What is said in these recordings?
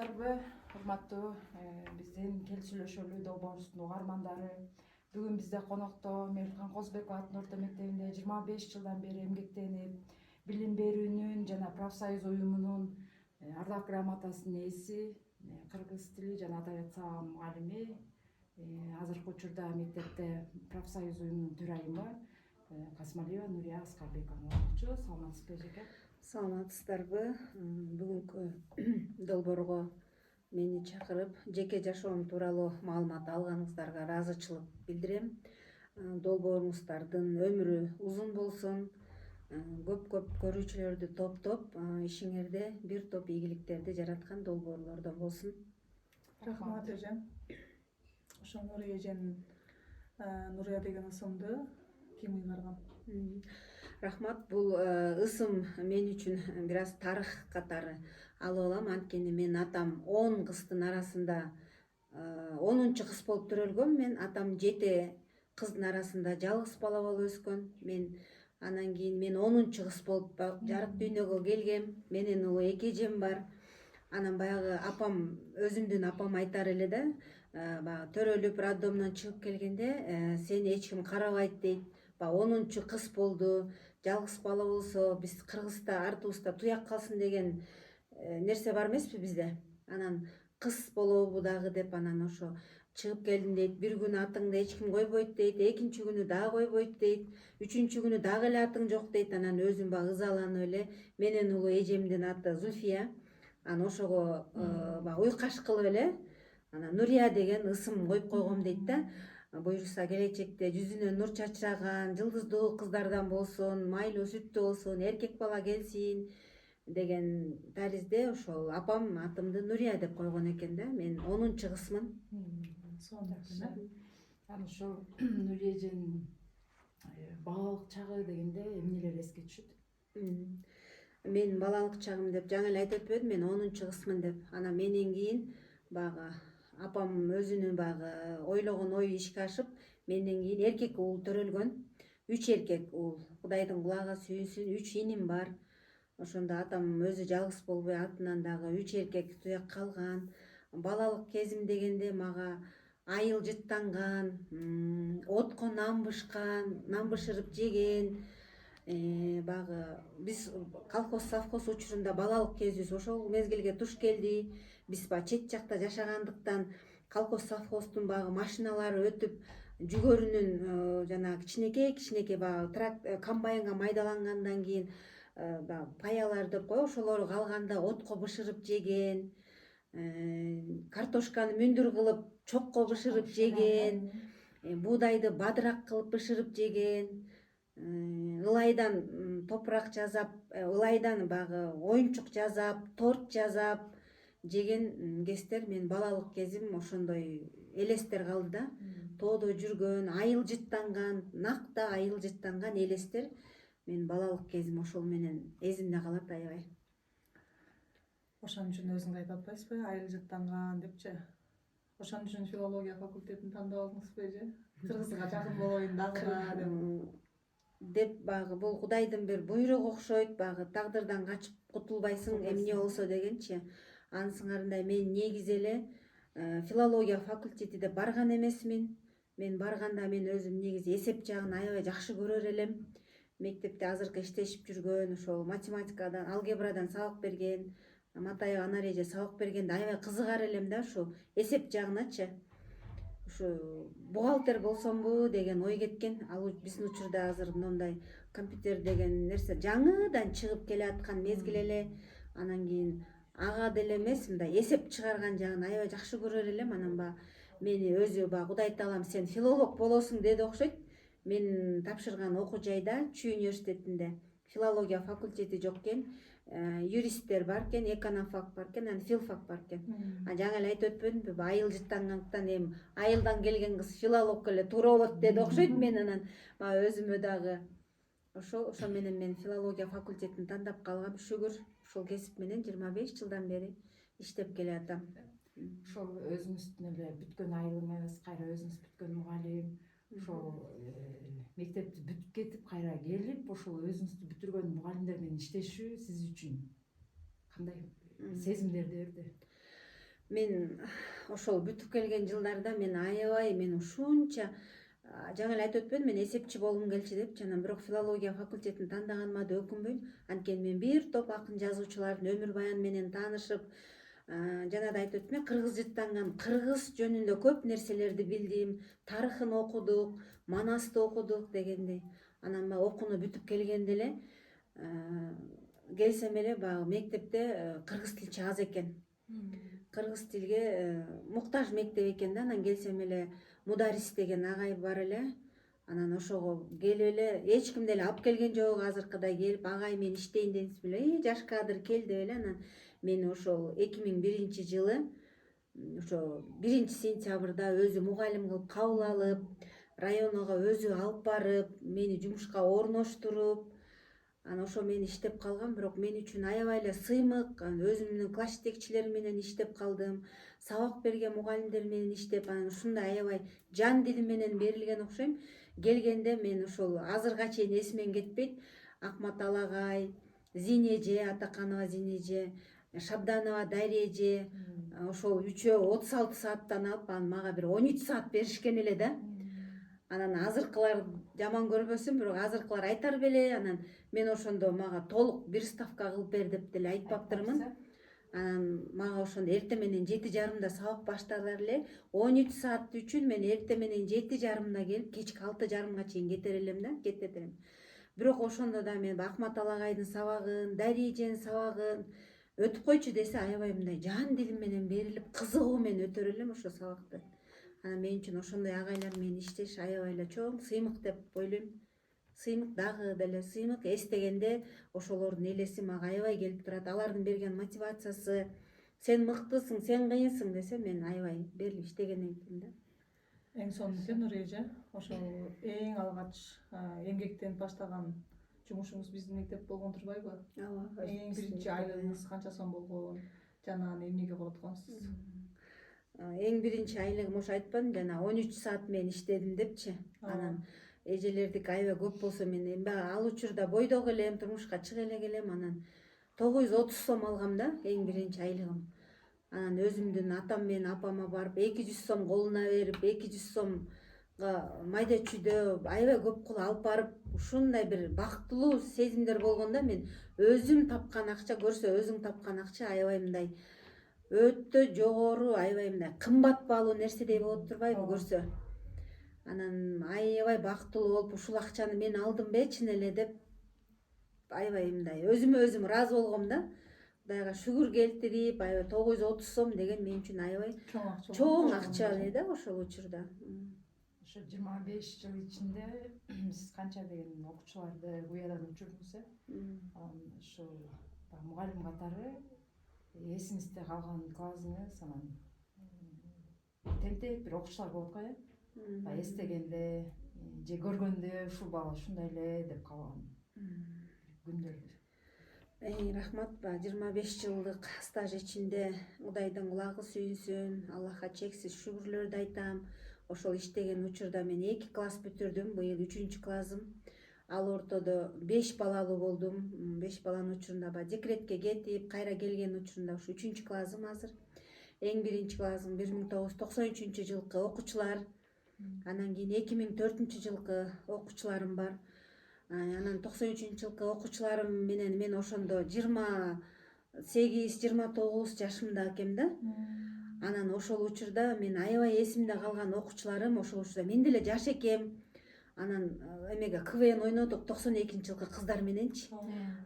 Саламатсыздарбы, урматтуу биздин Кел сүйлөшөлү долбоорубуздун угармандары. Бүгүн бизде конокто Меликхан Козбеков аттуу орто мектебинде 25 жылдан бери эмгектенип, билим берүүнүн жана профсоюз уюмунун ардак грамотасынын ээси, кыргыз тили жана адабият сабагынын мугалими, азыркы учурда мектепте профсоюз уюмунун төрайымы Касмалиева Нурия Аскарбековна болчу. Саламатсызбы эжеке? Саламатсыздарбы? Бүгүнкү долбоорго мени чакырып, жеке жашоом тууралуу маалымат алганыңыздарга ыраазычылык билдирем. Долбооруңуздардын өмүрү узун болсун, көп көрүүчүлөрдү топтоп, ишиңерде бир топ ийгиликтерди жараткан долбоорлордон болсун. Рахмат эжем. Ошо Нурия эженин Нурия деген ысымды ким ыйгарган? Рахмат. Бул ысым мен үчүн бир аз тарых катары алып алам. Анткени мен атам 10 кыздын арасында 10-чу кыз болуп төрөлгөм. Мен атам 7 кыздын арасында жалгыз бала болуп өскөн. Анан кийин мен 10-чу кыз болуп жарык дүйнөгө келгем. Менен улуу 2 эжем бар. Анан баягы апам, өзүмдүн апам айтар эле да, баягы төрөлүп роддомдон чыгып келгенде, сени эч ким карабайт дейт. 10-чу кыз болду, жалгыз бала болсо биз Кыргызда артыбызда туяк калсын деген нерсе бар эмеспи бизде. Анан кыз болобу дагы деп анан ошо чыгып келдим дейт. Бир күнү атыңды эч ким койбойт дейт, экинчи күнү дагы койбойт дейт, үчүнчү күнү дагы эле атың жок дейт. Анан өзүм баягы ызаланып эле менен улуу эжемдин аты Зульфия. Анан ошого уйкаш кылып эле анан Нурия деген ысым коюп койгом дейт да. Буюрса келечекте жүзүнө нур чачыраган, жылдыздуу кыздардан болсун, майлуу сүттүү болсун, эркек бала келсин деген таризде ошол апам атымды Нурия деп койгон экен да. Мен 10-чу кызмын. Анан ошол Нурия эженин балалык чагы дегенде эмнелер эске түшөт? Мен балалык чагым деп жаңы эле айтып өтпөдүм, мен 10-чу кызмын деп. Анан менден кийин баягы апам өзүнүн баягы ойлогон ою ишке ашып, менден кийин эркек уул төрөлгөн. 3 эркек уул. Кудайдын кулагы сүйүнсүн, 3 иним бар. Ошондо атам өзү жалгыз болбой, артынан дагы 3 эркек туяк калган. Балалык кезим дегенде мага айыл жыттанган, отко нан бышкан, нан бышырып жеген. Баягы биз колхоз совхоз учурунда балалык кезибиз ошол мезгилге туш келди. Биз чет жакта жашагандыктан колхоз совхоздун баягы машиналары өтүп, жүгөрүнүн жана кичинекей баягы комбайнга майдалангандан кийин паялар деп коебу, ошолору калганда отко бышырып жеген, картошканы мүндүр кылып чокко бышырып жеген, буудайды бадырак кылып бышырып жеген, ылайдан топурак жасап, ылайдан баягы оюнчук жасап, торт жасап жеген кездер. Мен балалык кезим ошондой элестер калды да. Тоодо жүргөн, айыл жыттанган, накта айыл жыттанган элестер. Мен балалык кезим ошол менен эсимде калат аябай. Ошон үчүн өзүңүз айтып атпайсызбы, айыл жыттанган депчи? Ошон үчүн филология факультетин тандап алдыңызбы эже? Кыргызга жакын болоюн дагы деп баягы бул Кудайдын бир буйругу окшойт, баягы тагдырдан качып кутулбайсың эмне болсо дегенчи. Анын сыңарындай мен негизи эле филология факультети деп барган эмесмин. Мен барганда мен өзүм негизи эсеп жагын аябай жакшы көрөр элем. Мектепте азыркы иштешип жүргөн, ошол математикадан, алгебрадан сабак берген, Матаева Анар эже сабак бергенде аябай кызыгар элем да, ушу эсеп жагыначы. Ушу бухгалтер болсомбу деген ой кеткен. Ал биздин учурда азыр мындай компьютер деген нерсе жаңыдан чыгып келаткан мезгил эле. Анан кийин ага деле эмес, мындай эсеп чыгарган жагын аябай жакшы көрөр элем. Анан мени өзү Кудай таалам сен филолог болосуң деди окшойт. Мен тапшырган окуу жайда Чүй университетинде филология факультети жок экен, юристтер бар экен, экономфак бар экен, анан филфак бар экен. Жаңы эле айтып өтпөдүмбү, айыл жыттангандыктан эми айылдан келген кыз филолог эле туура болот деди окшойт. Мен анан өзүмө дагы ошо менен мен филология факультетин тандап калгам. Шүгүр ушул кесип менен 25 жылдан бери иштеп келатам. Ошол өзүңүздүн эле бүткөн айылыңыз, кайра өзүңүз бүткөн мугалим, ошол мектепти бүтүп кетип кайра келип, ошол өзүңүздү бүтүргөн мугалимдер менен иштешүү сиз үчүн кандай сезимдерди берди? Мен ошол бүтүп келген жылдарда мен аябай мен ушунча жаңы эле айтып өтпөдүм, мен эсепчи болгум келчү депчи. Анан бирок филология факультетин тандаганыма да өкүнбөйм. Анткени мен бир топ акын жазуучулардын өмүр баяны менен таанышып, жана да айтып өттүм, кыргыз жыттанган кыргыз жөнүндө көп нерселерди билдим, тарыхын окудук, Манасты окудук дегендей. Анан баягы окууну бүтүп келгенде эле келсем эле баягы мектепте кыргыз тилчи аз экен. Кыргыз тилге муктаж мектеп экен да. Анан келсем эле Мударис деген агай бар эле. Анан ошого келип эле, эч ким деле алып келген жок, азыркыдай келип агай мен иштейин дедиңиз беле, жаш кадр кел деп эле. Анан мени ошол 2001 жылы ошо 1-сентябрда өзү мугалим кылып кабыл алып, районуга өзү алып барып, мени жумушка орноштуруп, анан ошо мен иштеп калгам. Бирок мен үчүн аябай эле сыймык. Өзүмдүн класс жетекчилерим менен иштеп калдым. Сабак берген мугалимдер менен иштеп, анан ушундай аябай жан дилим менен берилген окшойм. Келгенде мен ошол азырга чейин эсимен кетпейт. Акмат Алагай, Зинеже, Атаканова Зинеже, Шабданова Дареже, ошол үчөө 36 сааттан алып, анан мага бир 13 саат беришкен эле да. Анан азыркылар жаман көрбөсүн, бирок азыркылар айтар беле. Анан мен ошондо мага толук бир ставка кылып бер деп деле айтпаптырмын. Анан мага ошондо эртең менен 7:30 сабак башталар эле. 13 саат үчүн мен эртең менен 7:30 келип, кечки 6:30 чейин кетер элем да, кетет элем. Бирок ошондо да мен Акмат Алагайдын сабагын, Дареженин сабагын өтүп койчу десе, аябай мындай жан дилим менен берилип, кызыгуу менен өтөр элем ошо сабакты. Анан мен үчүн ошондой агайлар менен иштеш аябай эле чоң сыймык деп ойлойм. Сыймык, дагы деле сыймык. Эстегенде ошолордун элеси мага аябай келип турат. Алардын берген мотивациясы, сен мыктысың, сен кыйынсың десе, мен аябай берилип иштегенден кийин да. Эң сонун экен Нурия эже. Ошол эң алгач эмгектенип баштаган жумушуңуз биздин мектеп болгон турбайбы? Ооба. Эң биринчи айлыгыңыз канча сом болгон? Жана аны эмнеге коротконсуз? Эң биринчи айлыгым ошо айтпадым жана 13 саат мен иштедим депчи. Анан эжелердики аябай көп болсо, мен эми ал учурда бойдок элем, турмушка чыга элек элем. Анан 930 сом алгам да, эң биринчи айлыгым. Анан өзүмдүн атам менен апама барып 200 сом колуна берип, 200 сомго майда чүйдө аябай көп кылып алып барып, ушундай бир бактылуу сезимдер болгондо, мен өзүм тапкан акча, көрсө өзүң тапкан акча аябай мындай өтө жогору, аябай мындай кымбат баалуу нерседей болот турбайбы көрсө. Анан аябай бактылуу болуп, ушул акчаны мен алдымбы чын эле деп аябай мындай өзүмө өзүм ыраазы болгом да. Кудайга шүгүр келтирип, аябай 930 сом деген мен үчүн аябай чоң акча эле да ошол учурда. Ошо 25 жыл ичинде сиз канча деген окуучуларды уядан учурдуңуз, ошо мугалим катары эсиңизде калган классыңыз, анан тентек бир окуучулар болот го, эстегенде же көргөндө ушул бала ушундай эле деп калган күндөр. Рахмат. 25 жылдык стаж ичинде Кудайдын кулагы сүйүнсүн, Аллахка чексиз шүгүрлөрдү айтам. Ошол иштеген учурда мен 2 класс бүтүрдүм, быйыл 3 классым. Ал ортодо 5 балалуу болдум. 5 баланын учурунда декретке кетип, кайра келген учурунда ушу 3 классым азыр. Эң биринчи классым 1993 жылкы окуучулар. Анан кийин 2004 жылкы окуучуларым бар. Анан 93 жылкы окуучуларым менен мен ошондо 28-29 жашымда экем да. Анан ошол учурда мен аябай эсимде калган окуучуларым, ошол учурда мен деле жаш экем. Анан эмеге КВН ойнодук 92 жылкы кыздар мененчи.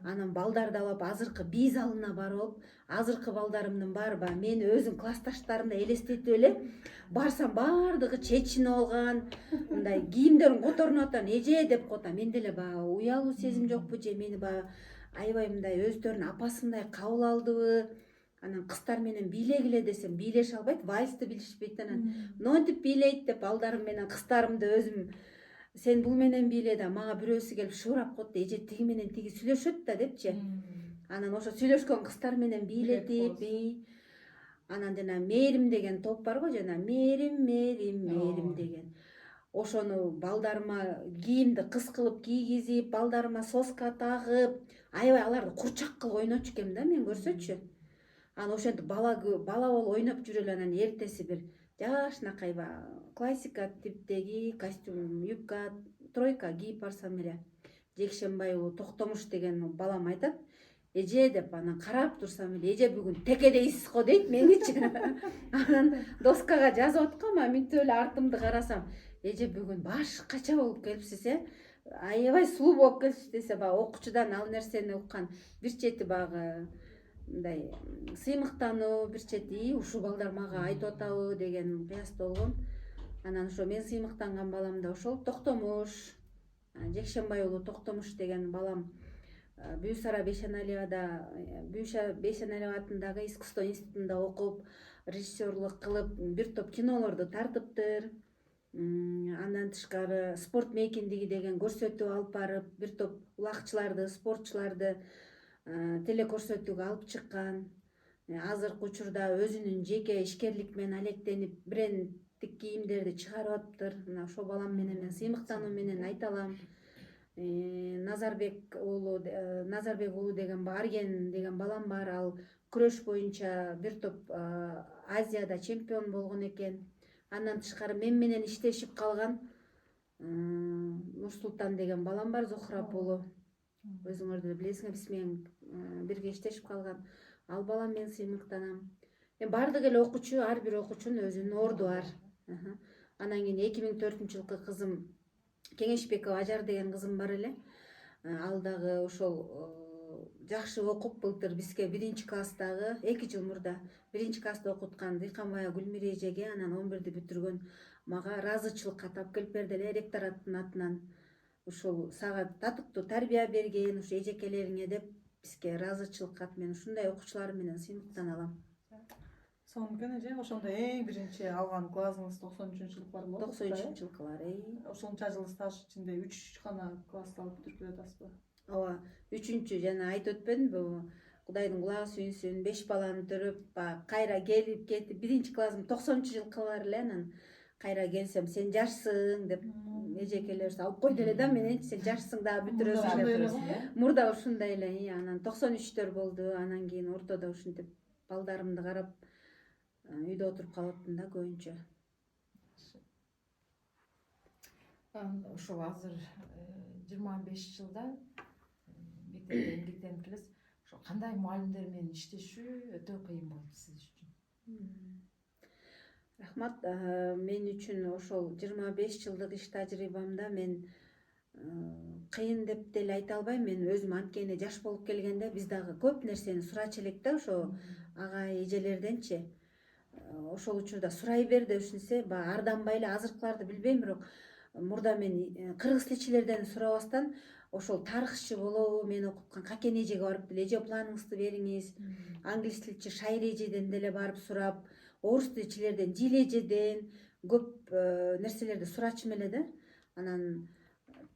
Анан балдарды алып азыркы би залына барып, азыркы балдарымдын баары мени өзүнүн классташтарымдай элестетип эле, барсам баардыгы чечинип алган, мындай кийимдерин которунуп атам, эже деп коет. Мен деле уялуу сезим жокпу же мени аябай мындай өздөрүнүн апасындай кабыл алдыбы. Анан кыздар менен бийлегиле десем, бийлеше албайт, вальсты билишпейт. Анан монтип бийлейт деп балдарым менен кыздарымды өзүм, сен бул менен бийле да, мага бирөөсү келип шурап коет, эже тиги менен тиги сүйлөшөт да депчи. Анан ошо сүйлөшкөн кыздар менен бийлетип, анан жана Мээрим деген топ бар го, жана Мээрим деген. Ошону балдарыма кийимди кыз кылып кийгизип, балдарыма соска тагып, аябай аларды курчак кылып ойночу экем да мен көрсөчү. Анан ошентип бала болуп ойноп жүрө эле анан эртеси бир жашынакай баягы классика типтеги костюм, юбка, тройка кийип барсам эле жекшембай уулу Токтомуш деген балам айтат: эже деп, анан карап турсам эле эже бүгүн текедейсиз го дейт меңичи. Анан доскага жазып аткам, а минтип эле артымды карасам эже бүгүн башкача болуп келипсиз, аябай сулуу болуп келипсиз десе, баягы окуучудан ал нерсени уккан бир чети баягы мындай сыймыктануу, бир чети ушул балдар мага айтып атабы деген кыяста болгон. Анан ошо мен сыймыктанган балам да ошол Токтомуш, Жекшембай уулу Токтомуш деген балам Бүйсара Бейшеналиевада, Бейшеналиева атындагы искусство институтунда окуп, режиссерлук кылып, бир топ кинолорду тартыптыр. Андан тышкары спорт мейкиндиги деген көрсөтүү алып барып, бир топ улакчыларды, спортчуларды телекөрсөтүүгө алып чыккан. Азыркы учурда өзүнүн жеке ишкерлик менен алектенип, брендтик кийимдерди чыгарып атыптыр. Мына ошол балам менен мен сыймыктануу менен айта алам. Назарбек уулу деген Арген деген балам бар. Ал күрөш боюнча бир топ Азияда чемпион болгон экен. Андан тышкары мен менен иштешип калган Нурсултан деген балам бар, Зохрап уулу. Өзүңөрдү билесиңер, биз менен бирге иштешип калган. Ал балам менен сыймыктанам. Баардык эле окуучу, ар бир окуучунун өзүнүн орду бар. Анан кийин 2004-жылкы кызым Кеңешбекова Ажар деген кызым бар эле. Ал дагы ошол жакшы окуп былтыр бизге 1-класстагы 2 жыл мурда 1-класста окуткан Дыйканбаева Гүлмира эжеге анан 11-ди бүтүргөн мага ыраазычылык кат алып келип берди эле ректораттын атынан. Ушул сага татыктуу тарбия берген ушу эжекелериңе деп бизге ыраазычылык кат, мен ушундай окуучулар менен сыймыктана алам. Сонун эже, ошондо эң биринчи алган классыңыз 93-жылкылар болот. 93-жылкылар. Ошонча жыл стаж ичинде 3 гана классты алып бүтүрүп келе атасызбы? Ооба, 3-чү жана айтып өтпөдүмбү? Кудайдын кулагы сүйүнсүн, 5 баланы төрөп, кайра келип кетип 1-классым 90-жылкылар эле, анан кайра келсем сен жашсың деп эжекелер алып койду эле да мененчи, сен жашсың дагы бүтүрөсүң деп. Мурда ушундай эле, анан 93-төр болду. Анан кийин ортодо ушинтип балдарымды карап үйдө отуруп калыптын да көбүнчө. Ошол азыр 25 жылда мектепте эмгектенип келесиз. Ошо кандай мугалимдер менен иштешүү өтө кыйын болду сиз үчүн? Рахмат. Мен үчүн ошол 25 жылдык иш тажрыйбамда мен кыйын деп деле айта албайм. Мен өзүм анткени жаш болуп келгенде биз дагы көп нерсени сурачу элек да, ошо агай эжелерденчи. Ошол учурда сурай бер дешинсе, баягы арданбай эле, азыркыларды билбейм, бирок мурда мен кыргыз тилчилерден сурабастан ошол тарыхчы болобу, мен окуткан Какен эжеге барып деле эже планыңызды бериңиз, англис тилчи Шайри эжеден деле барып сурап, орус тилчилерден Жил эжеден көп нерселерди сурачумун эле да. Анан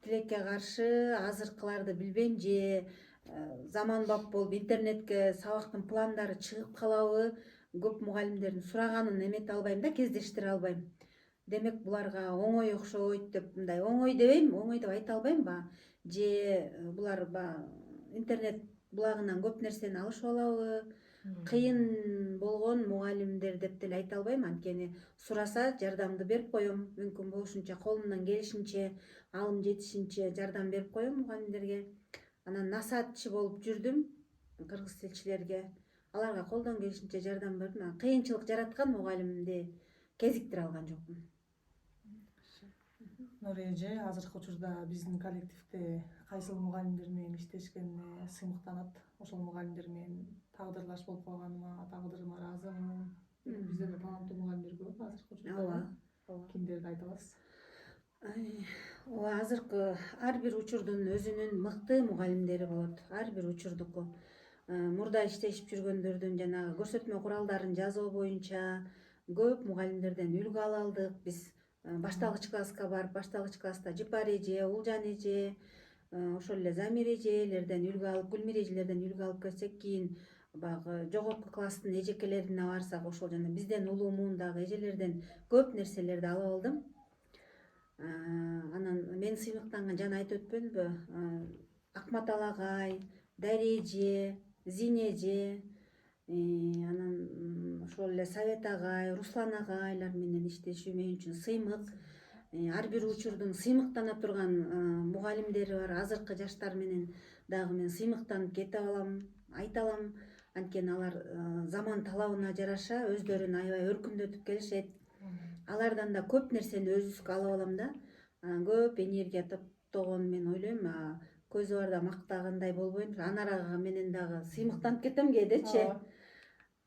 тилекке каршы азыркыларды билбейм, же заманбап болуп интернетке сабактын пландары чыгып калабы, көп мугалимдердин сураганын эмете албайм да, кездештире албайм. Демек буларга оңой окшойт деп, мындай оңой дебейм, оңой деп айта албайм ба, же булар интернет булагынан көп нерсени алышып алабы, кыйын болгон мугалимдер деп деле айта албайм. Анткени сураса жардамды берип коем, мүмкүн болушунча колумдан келишинче, алым жетишинче жардам берип коем мугалимдерге. Анан насаатчы болуп жүрдүм кыргыз тилчилерге, аларга колдон келишинче жардам бердим. Кыйынчылык жараткан мугалимди кезиктире алган жокмун. Нури эже азыркы учурда биздин коллективде кайсыл мугалимдер менен иштешкенине сыймыктанат? Ошол мугалимдер менен тагдырлаш болуп калганыма, тагдырыма ыраазымын. Бизде да таланттуу мугалимдер көп азыркы учурда. Ооба. Кимдерди айта аласыз? Ооба, азыркы ар бир учурдун өзүнүн мыкты мугалимдери болот. Ар бир учурдуку. Мурда иштешип жүргөндөрдүн жанагы көрсөтмө куралдарын жазуу боюнча көп мугалимдерден үлгү ала алдык. Биз башталгыч класска барып, башталгыч класста Жыпар эже, Улжан эже, ошол эле Замир эжелерден үлгү алып, Гүлмира эжелерден үлгү алып келсек, кийин баягы жогорку класстын эжекелерине барсак, ошол жана бизден улуу муундагы эжелерден көп нерселерди алып алдым. Анан мен сыймыктанган жана айтып өтпөдүмбү? Акматал агай, Дария эже, Зине эже, Анан ошол эле Совет агай, Руслан агайлар менен иштешүү мен үчүн сыймык. Ар бир учурдун сыймыктана турган мугалимдери бар. Азыркы жаштар менен дагы мен сыймыктанып кете алам, айта алам. Анткени алар заман талабына жараша өздөрүн аябай өркүндөтүп келишет. Алардан да көп нерсени өзүбүзгө алып алам да. Көп энергия топтогон мен ойлойм. Көзү барда мактагандай болбойм. Анара менен дагы сыймыктанып кетем кээдечи.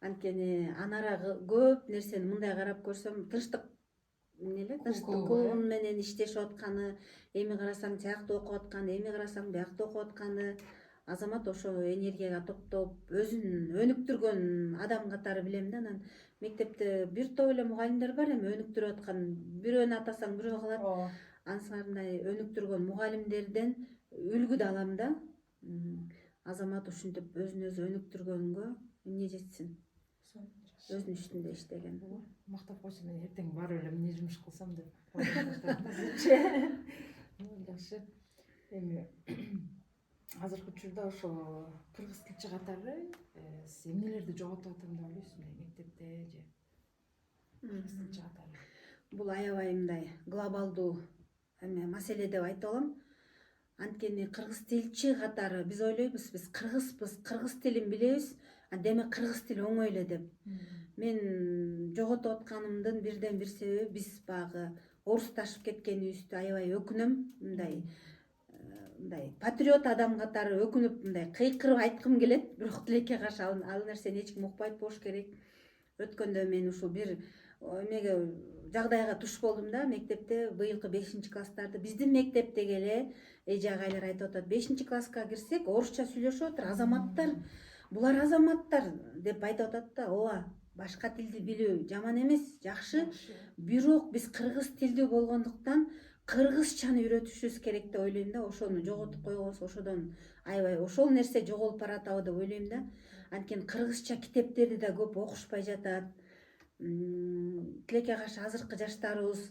Анткени Анара көп нерсени мындай карап көрсөм, тынчтык тынчтык клубун менен иштешип атканы, эми карасаң тиякта окуп атканы, эми карасаң биякта окуп атканы. Азамат ошо энергияга топтоп өзүн өнүктүргөн адам катары билем да. Анан мектепте бир топ эле мугалимдер бар эми өнүктүрүп аткан. Бирөөнү атасаң бирөө калат. Ансындай өнүктүргөн мугалимдерден үлгү да алам да. Азамат ушинтип өзүн өзү өнүктүргөнгө эмне жетсин? Өзүнүн үстүндө иштеген. Мактап койсо мен эртең барып эле эмне жумуш кылсам деп. Жакшы. Эми азыркы учурда ошо кыргыз тилчи катары сиз эмнелерди жоготуп атам деп ойлойсуз мектепте же кыргыз тилчи катары? Бул аябай мындай глобалдуу маселе деп айта алам. Анткени кыргыз тилчи катары биз ойлойбуз, биз кыргызбыз, кыргыз тилин билебиз, демек кыргыз тили оңой эле деп. Мен жоготуп атканымдын бирден бир себеби биз багы орусташып кеткенибизди аябай өкүнөм. Мындай патриот адам катары өкүнүп, мындай кыйкырып айткым келет, бирок тилекке каршы ал нерсени эч ким укпайт болуш керек. Өткөндө мен ушул бир эмеге жагдайга туш болдум да. Мектепте быйылкы 5-класстарды биздин мектептеги эле эже агайлар айтып атат, 5-класска кирсек орусча сүйлөшүп атыр азаматтар. Булар азаматтар деп айтып атат да. Ооба, башка тилди билүү жаман эмес, жакшы. Бирок биз кыргыз тилдүү болгондуктан кыргызчаны үйрөтүшүбүз керек деп ойлойм да. Ошону жоготуп койгонбуз, ошодон аябай ошол нерсе жоголуп баратабы деп ойлойм да. Анткени кыргызча китептерди да көп окушпай жатат. Тилекке каршы азыркы жаштарыбыз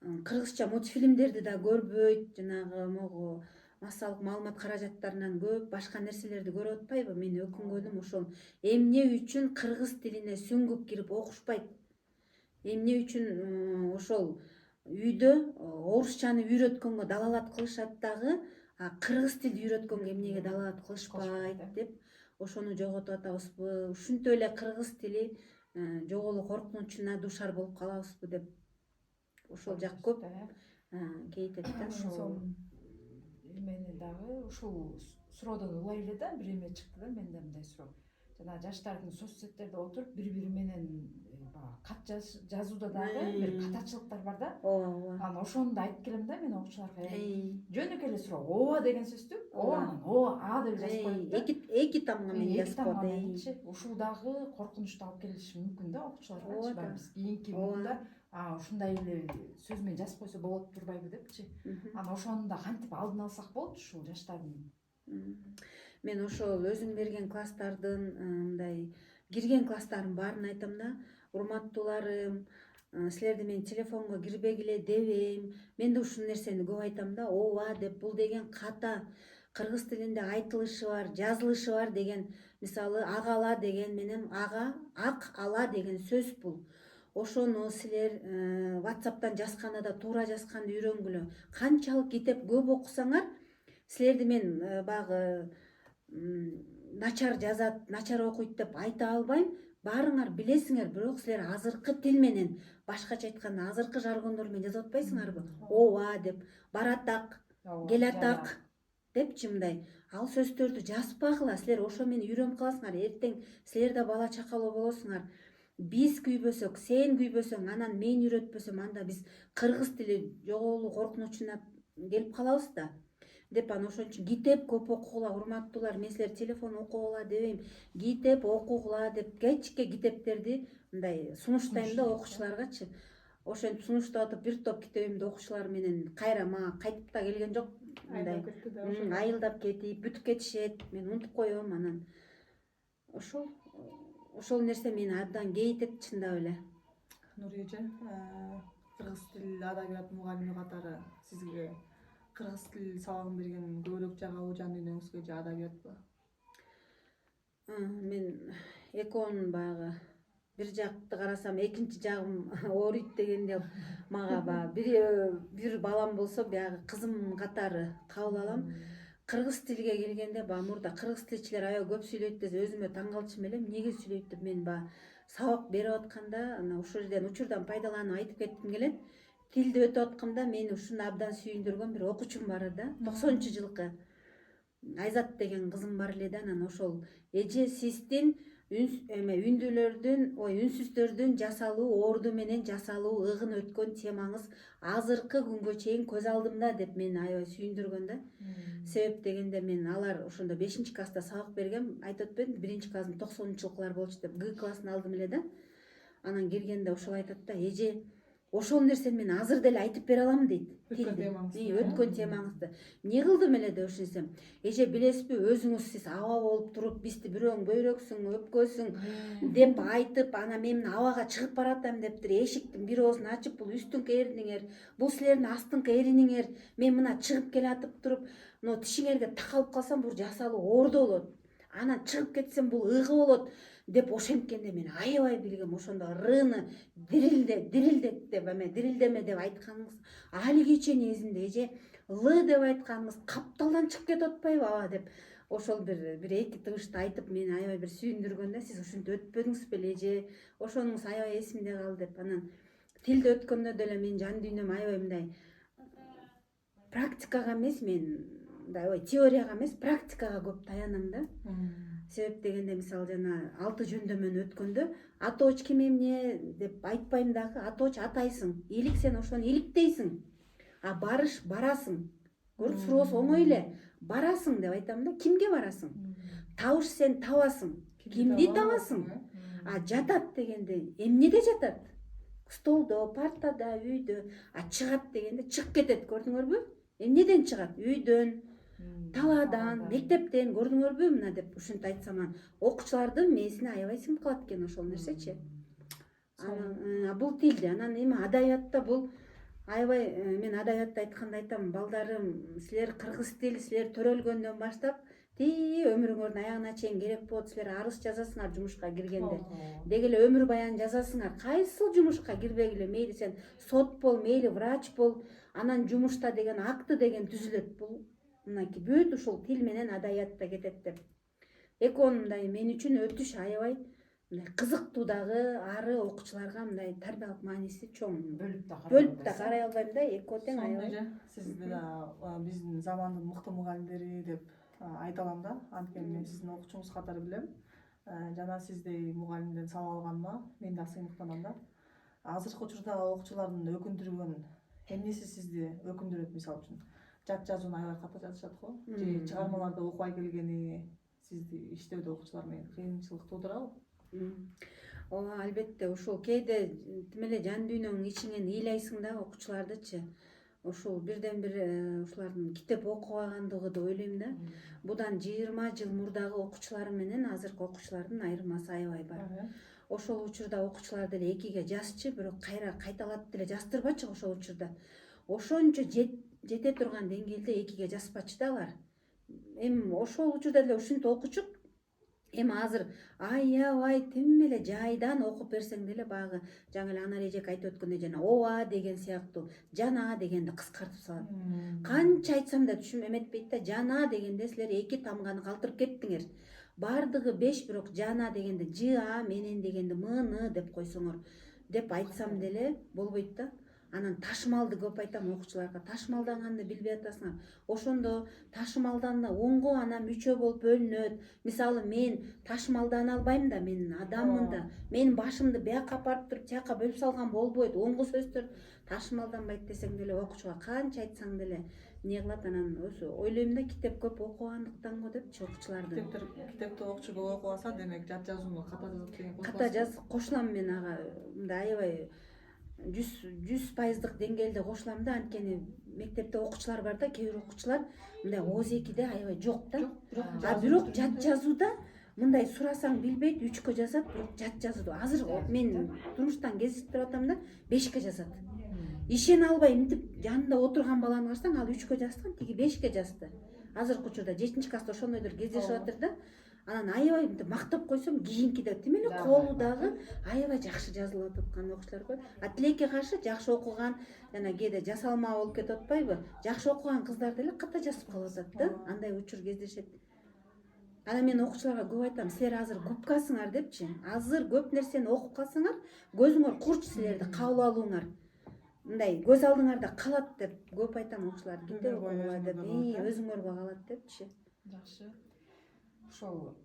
кыргызча мультфильмдерди да көрбөйт. Жанагы могу массалык маалымат каражаттарынан көп башка нерселерди көрүп атпайбы? Мен өкүнгөнүм ошол. Эмне үчүн кыргыз тилине сүңгүп кирип окушпайт? Эмне үчүн ошол үйдө орусчаны үйрөткөнгө далалат кылышат дагы, кыргыз тилди үйрөткөнгө эмнеге далалат кылышпайт деп ошону жоготуп атабызбы? Ушинтип эле кыргыз тили жоголуу коркунучуна дуушар болуп калабызбы деп ошол жак көп кейтет да. Ошол эмени дагы ушул суроодон улай эле да бир эме чыкты да менде мындай суроо. Жана жаштардын соцсеттерде отуруп бири менен кат жазууда дагы бир катачылыктар бар да. Ооба. Анан ошону да айтып келем да мен окуучуларга. Жөнөкөй эле суроо. Ооба деген сөздү ооба, ооба деп жазып коет да. Эки тамга менен жазып коет. Ушул дагы коркунучту алып келиши мүмкүн да окуучуларга. Биз кийинки муунда ушундай эле сөз менен жазып койсо болот турбайбы депчи. Анан ошону да кантип алдын алсак болот ушул жаштардын. Мен ошол өзүм берген класстардын мындай кирген класстардын баарын айтам да. Урматтууларым, силерди мен телефонго кирбегиле дебейм. Мен да ушул нерсени көп айтам да. Ооба деп, бул деген ката. Кыргыз тилинде айтылышы бар, жазылышы бар деген. Мисалы агала деген менен ак ала деген сөз бул. Ошону силер WhatsApp'тан жазганда да туура жазганды үйрөнгүлө. Канчалык китеп көп окусаңар, силерди мен багы начар жазат, начар окуйт деп айта албайм. Баарыңар билесиңер, бирок силер азыркы тил менен, башкача айтканда азыркы жаргондор менен жазып атпайсыңарбы? Ооба деп, баратак, келатак депчи мындай. Ал сөздөрдү жазбагыла, силер ошо менен үйрөнүп каласыңар. Эртең силер да бала чакалуу болосуңар. Биз күйбөсөк, сен күйбөсөң, анан мен үйрөтпөсөм, анда биз кыргыз тили жоголуу коркунучуна келип калабыз да. Деп анан ошон үчүн китеп көп окугула, урматтуулар. Мен силер телефон окугула дебейм. Китеп окугула деп кечке китептерди мындай сунуштайм да окуучуларгачы. Ошентип сунуштап атып бир топ китебимди окуучулар менен кайра мага кайтып да келген жок. Мындай айылдап кетип, бүтүп кетишет. Мен унутуп коем анан. Ошол нерсе мени абдан кейитет чындап эле. Нури эже, кыргыз тил адабият мугалими катары сизге кыргыз тил сабагын берген көбүрөөк жагабы жан дүйнөңүзгө же адабиятпы? Мен экөөнүн баягы бир жакты карасам экинчи жагым ооруйт дегенде мага баягы бир балам болсо баягы кызым катары кабыл алам. Кыргыз тилге келгенде баягы мурда кыргыз тилчилер аябай көп сүйлөйт десе өзүмө таң калчумун элем. Эмнеге сүйлөйт деп мен баягы сабак берип атканда ушул жерден учурдан пайдаланып айтып кетким келет. Тилди өтүп атканда мени ушуну абдан сүйүндүргөн бир окуучум бар да. 90-жылкы Айзат деген кызым бар эле да. Анан ошол эже сиздин үнсүздөрдүн жасалуу орду менен жасалуу ыгын өткөн темаңыз азыркы күнгө чейин көз алдымда деп мени аябай сүйүндүргөн да. Себеп дегенде мен алар ошондо 5-класста сабак бергем, айтып өтпөдүм, 1-классым 90-жылкылар болчу деп Г классын алдым эле да. Анан келгенде ошол айтат да, эже ошол нерсени мен азыр деле айтып бере алам дейт. Өткөн темаңызды. Эмне кылдым эле деп ушинсем, эже билесизби, өзүңүз сиз аба болуп туруп бизди бирөөң бөйрөксүң, өпкөсүң деп айтып, анан мен абага чыгып баратам дептир, эшиктин бир оозун ачып, бул үстүңкү эриниңер, бул силердин астыңкы эриниңер, мен мына чыгып келатып туруп, но тишиңерге такалып калсам бул жасалуу орду болот. Анан чыгып кетсем бул ыгы болот деп ошенткенде мен аябай билгем. Ошондо рыны дирилдет деп дирилдеме деп айтканыңыз алиге чейин эсимде. Эже л деп айтканыңыз капталдан чыгып кетип атпайбы аба деп ошол бир эки тыбышты айтып мени аябай бир сүйүндүргөн да. Сиз ушинтип өтпөдүңүз беле эже, ошонуңуз аябай эсимде калды деп. Анан тилди өткөндө деле менин жан дүйнөм аябай мындай практикага эмес, мен мындай теорияга эмес, практикага көп таянам да. Себеп дегенде мисалы жана 6 жөндөмөнү өткөндө атооч ким эмне деп айтпайм дагы. Атооч атайсың, илик сен ошону иликтейсиң. А барыш барасың. Көрдү, суроосу оңой эле. Барасың деп айтам да. Кимге барасың? Табыш сен табасың. Кимди табасың? А жатат дегенде эмнеде жатат? Столдо, партада, үйдө. А чыгат дегенде чыгып кетет, көрдүңөрбү? Эмнеден чыгат? Үйдөн, талаадан, мектептен, көрдүңөрбү мына деп ушинтип айтсам, окуучулардын мээсине аябай сиңип калат экен ошол нерсечи. Анан бул тилди, анан эми адабиятта бул аябай, мен адабиятта айтканда айтам, балдарым, силер кыргыз тил, силер төрөлгөндөн баштап өмүрүңөрдүн аягына чейин керек болот. Силер арыз жазасыңар жумушка киргенде. Деги эле өмүр баян жазасыңар. Кайсыл жумушка кирбегиле, мейли сен сот бол, мейли врач бол, анан жумушта деген акты деген түзүлөт. Бул мынакей бүт ушул тил менен адабиятта кетет деп. Экөөнүн мындай мен үчүн өтүш аябай мындай кызыктуу дагы, ары окуучуларга мындай тарбиялык мааниси чоң. Бөлүп да карай албайм да, экөө тең аябай. Сизди да биздин замандын мыкты мугалимдери деп айта алам да. Анткени мен сиздин окуучуңуз катары билем. Жана сиздей мугалимден сабак алганыма мен да сыймыктанам да. Азыркы учурдагы окуучулардын өкүндүргөн эмнеси сизди өкүндүрөт? Мисалы үчүн жат жазууну аябай ката жазышат го. Же чыгармаларды окубай келгени сизди иштөөдө окуучулар менен кыйынчылык туудурабы? Ооба, албетте. Ушул кээде тим эле жан дүйнөңдүн ичиңен ыйлайсың да окуучулардычы. Ошол бирден бир ушулардын китеп окубагандыгы деп ойлойм да. Будан 20 жыл мурдагы окуучулар менен азыркы окуучулардын айырмасы аябай бар. Ошол учурда окуучулар деле экиге жазчы, бирок кайра кайталап деле жаздырбачы ошол учурда. Ошончо жете турган деңгээлде экиге жазбачы да алар. Эми ошол учурда деле ушинтип окучук. Эми азыр аябай тим эле жайдан окуп берсең деле баягы жаңы эле Анар эжек айтып өткөндөй жана ооба деген сыяктуу жана дегенди кыскартып салат. Канча айтсам да түшүм эметпейт да. Жана дегенде силер 2 тамганы калтырып кеттиңер. Бардыгы 5, бирок жана дегенде жа менен дегенде мыны деп койсоңор деп айтсам деле болбойт да. Анан ташмалды көп айтам окуучуларга. Ташмалданганды билбей атасыңар. Ошондо ташмалдан оңго анан мүчө болуп бөлүнөт. Мисалы мен ташмалдана албайм да, мен адаммын да. Менин башымды бияка апарып туруп тияка бөлүп салган болбойт. Оңго сөздөр ташмалданбайт десең деле окуучуга канча айтсаң деле эмне кылат? Анан өзү ойлойм да, китеп көп окубагандыктан го депчи окуучуларды. Китепти окуучу көп окубаса, демек жат жазууну ката жазат деген кошуласыз. Ката жаз кошулам мен ага. Мындай аябай 100% деңгээлде кошулам да. Анткени мектепте окуучулар бар да, кээ бир окуучулар мындай ооз-экиде аябай жок да. Бирок жат жазууда мындай сурасаң билбейт, 3кө жазат, бирок жат жазууда азыр мен турмуштан кезиктирип атам да, 5кө жазат. Ишене албай мынтип жанында отурган баланы карасаң, ал 3кө жазган, тиги 5кө жазды. Азыркы учурда 7-класста ошондойдор кездешип атыр да. Анан аябай мынтип мактап койсом кийинки да тим эле колу дагы аябай жакшы жазылып аткан окуучулар көп. А тилекке каршы жакшы окуган жана кээде жасалма болуп кетип атпайбы? Жакшы окуган кыздар деле ката жазып калып атат да. Андай учур кездешет. Анан мен окуучуларга көп айтам, силер азыр губкасыңар депчи. Азыр көп нерсени окуп калсаңар, көзүңөр курч силерди кабыл алууңар. Мындай көз алдыңарда калат деп көп айтам окуучуларга. Китеп окугула деп, өзүңөргө калат депчи. Жакшы. Ошол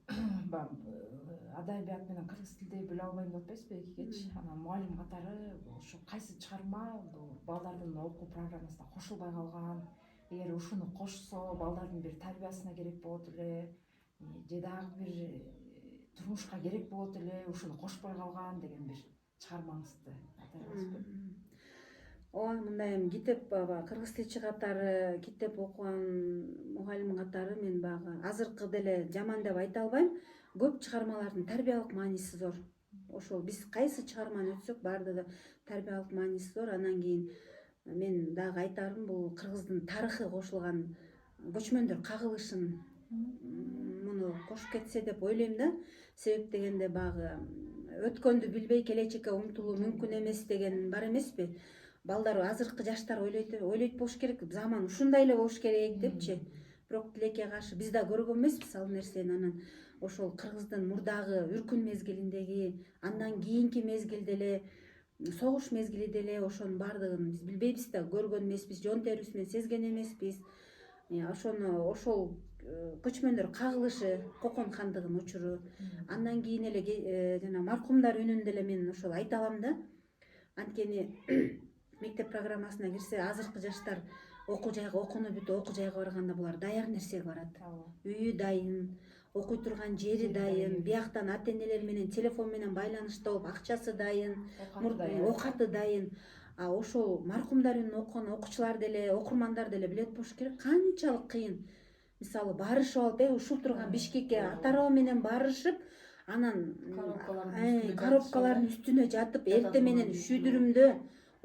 адабият менен кыргыз тилди биле албайм деп атпайсызбы эки кеч. Анан мугалим катары ушу кайсы чыгарма балдардын окуу программасына кошулбай калган. Эгер ушуну кошсо балдардын бир тарбиясына керек болот эле, же дагы бир турмушка керек болот эле, ушуну кошпой калган деген бир чыгармаңызды айта аласызбы? Ооба, мындай эми китеп кыргыз тилчи катары, китеп окуган мугалим катары мен баягы азыркы деле жаман деп айта албайм. Көп чыгармалардын тарбиялык мааниси зор. Ошол биз кайсы чыгарманы өтсөк баардыгы тарбиялык мааниси зор. Анан кийин мен дагы айтарым, бул кыргыздын тарыхы кошулган көчмөндөр кагылышын муну кошуп кетсе деп ойлойм да. Себеп дегенде баягы өткөндү билбей келечекке умтулуу мүмкүн эмес деген бар эмеспи? Балдар азыркы жаштар ойлойт болуш керек, заман ушундай эле болуш керек депчи. Бирок тилекке каршы биз да көргөн эмеспиз ал нерсени. Анан ошол кыргыздын мурдагы үркүн мезгилиндеги, андан кийинки мезгилде эле, согуш мезгилинде эле ошонун баардыгын биз билбейбиз да, көргөн эмеспиз, жон терибиз менен сезген эмеспиз. Ошол көчмөндөр кагылышы, Кокон хандыгынын учуру, андан кийин эле жана маркумдар үнүндө эле мен ошол айта алам да. Анткени мектеп программасына кирсе, азыркы жаштар окуу жайга окууну бүтүп окуу жайга барганда булар даяр нерсеге барат. Үйү дайын, окуй турган жери дайын, бияктан ата энелер менен телефон менен байланышта болуп, акчасы дайын, оокаты дайын. А ошол маркумдар үнүн окуган окуучулар деле, окурмандар деле билет болуш керек канчалык кыйын. Мисалы барышып алып, ушул турган Бишкекке ат-араба менен барышып, анан коробкалардын үстүнө жатып, эрте менен üşүдүрүмдө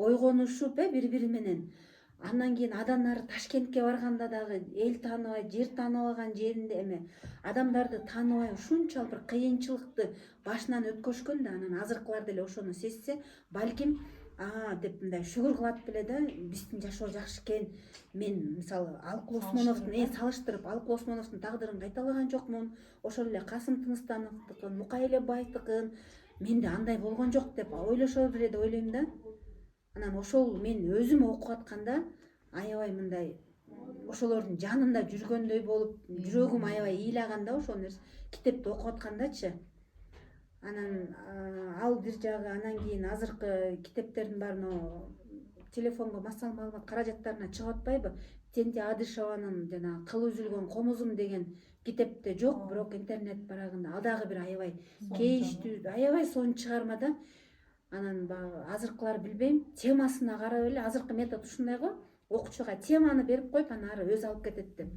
ойгонушуп, бири-бири менен. Андан кийин адамдар Ташкентке барганда дагы эл тааныбай, жер тааныбаган жеринде адамдарды тааныбай ушунчалык бир кыйынчылыкты башынан өткөзгөн да. Анан азыркылар деле ошону сезсе, балким деп мындай шүгүр кылат беле да, биздин жашоо жакшы экен. Мен мисалы Алкул Осмоновдун салыштырып, Алкул Осмоновдун тагдырын кайталаган жокмун. Ошол эле Касым Тыныстановдукун, Мукай Элебаевдикин, менде андай болгон жок деп ойлошор беле деп ойлойм да. Анан ошол мен өзүм окуп атканда аябай мындай ошолордун жанында жүргөндөй болуп, жүрөгүм аябай ыйлаган да ошол нерсе китепти окуп аткандачы. Анан ал бир жагы, анан кийин азыркы китептердин баарын телефонго массалык маалымат каражаттарына чыгып атпайбы? Тенти Адышеванын жана Кылы үзүлгөн комузум деген китепте жок, бирок интернет барагында ал дагы бир аябай кейиштүү, аябай сонун чыгарма да. Анан азыркылар билбейм, темасына карап эле, азыркы метод ушундай го, окуучуга теманы берип коюп, анан ары өзү алып кетет деп.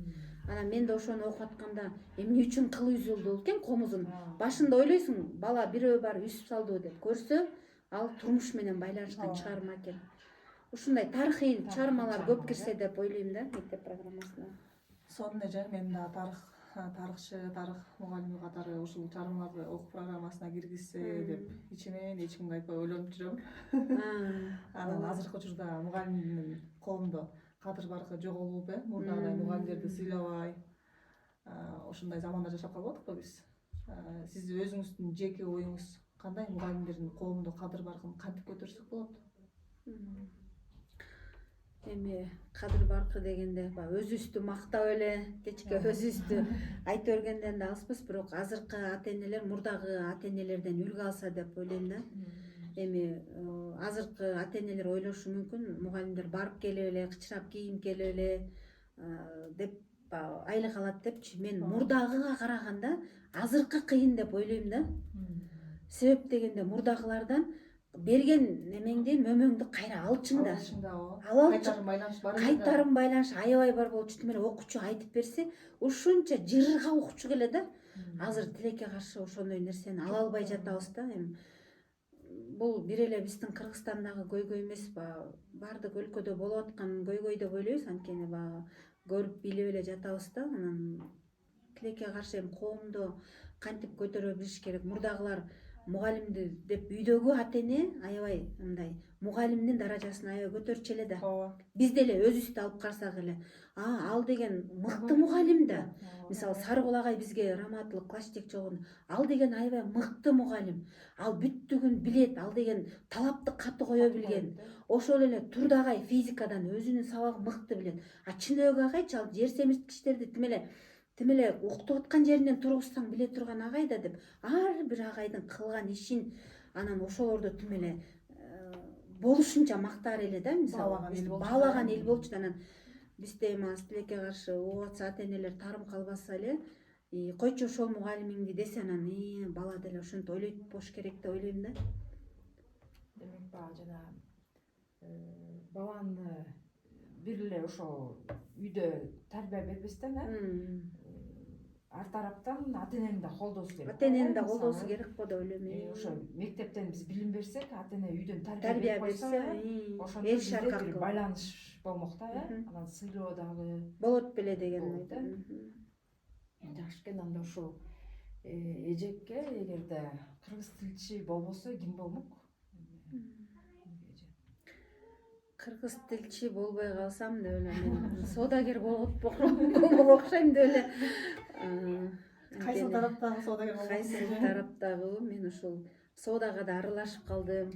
Анан мен да ошону окуп атканда, эмне үчүн кылы үзүлдү экен комузум? Башында ойлойсуң, бала бирөө бар үсүп салды деп, көрсө, ал турмуш менен байланышкан чыгарма экен. Ушундай тарыхый чыгармалар көп кирсе деп ойлойм да мектеп программасына. Сонун эже, мен да тарыхчы, тарых мугалими катары ушул чыгармаларды окуу программасына киргизсе деп ичимен эч кимге айтпай ойлонуп жүрөм. Анан азыркы учурда мугалимдин коомдо кадыр баркы жоголуп, мурдагыдай мугалимдерди сыйлабай, ушундай заманда жашап калып атыкпы биз. Сиз өзүңүздүн жеке оюңуз кандай, мугалимдердин коомдо кадыр баркын кантип көтөрсөк болот? Эми кадыр баркы дегенде өзүбүздү мактап эле кечке өзүбүздү айта бергенден да алыспыз, бирок азыркы ата энелер мурдагы ата энелерден үлгү алса деп ойлойм да. Эми азыркы ата энелер ойлошу мүмкүн, мугалимдер барып келип эле, кычырап кийинип келип эле деп айлык алат депчи. Мен мурдагыга караганда азыркы кыйын деп ойлойм да. Себеп дегенде мурдагылардан берген немеңди, мөмөңдү кайра алчың да. Кайтарым байланыш аябай бар болчу. Тим эле окуучу айтып берсе, ушунча жырга укчу келет да. Азыр тилекке каршы ошондой нерсени ала албай жатабыз да. Бул бир эле биздин Кыргызстандагы көйгөй эмес, баардык өлкөдө болуп аткан көйгөй деп ойлойбуз. Анткени көрүп билип эле жатабыз да. Анан тилекке каршы коомдо кантип көтөрө билиш керек. Мурдагылар мугалимди деп үйдөгү ата эне аябай мындай мугалимдин даражасын аябай көтөрчү эле да. ооба Биз деле өзүбүздү алып карасак эле, ал деген мыкты мугалим да. Мисалы Сарыкул агай бизге раматтылык класс жетекчи болгондо, ал деген аябай мыкты мугалим. Ал бүттүгүн билет, ал деген талапты каты кое билген. Ошол эле Турда агай физикадан өзүнүн сабагын мыкты билет. Чынөбү агайчы ал жер семирткичтерди тим эле уктуп аткан жеринен тургузсаң биле турган агай да деп. Ар бир агайдын кылган ишин анан ошолорду тим эле болушунча мактаар эле да. Мисалы баалаган эл болчу да. Анан бизде эми аз тилекке каршы угуп атса ата энелер таарым калбаса эле, койчу ошол мугалимиңди десе, анан бала деле ошентип ойлойт болуш керек деп ойлойм да. Демек баягы жана баланы бир эле ошол үйдө тарбия бербестен ар тараптан ата эненин да колдоосу керек. Ата эненин да колдоосу керек го деп ойлойм. Ошо мектептен биз билим берсек, ата эне үйдөн Тарбия берсе, ошондо эл бизде шарк бир аркылуу байланыш болмок да, анан сыйлоо дагы болот беле деген болот да. Жакшы экен. Анда ушул эжекке эгерде кыргыз тилчи болбосо ким болмок? Кыргыз тилчи болбой калсам деп эле мен соодагер болмок окшойм деп эле. кайсы тараптагы соодагер болмок? Кайсы тараптагы мен ушул соодага да аралашып калдым.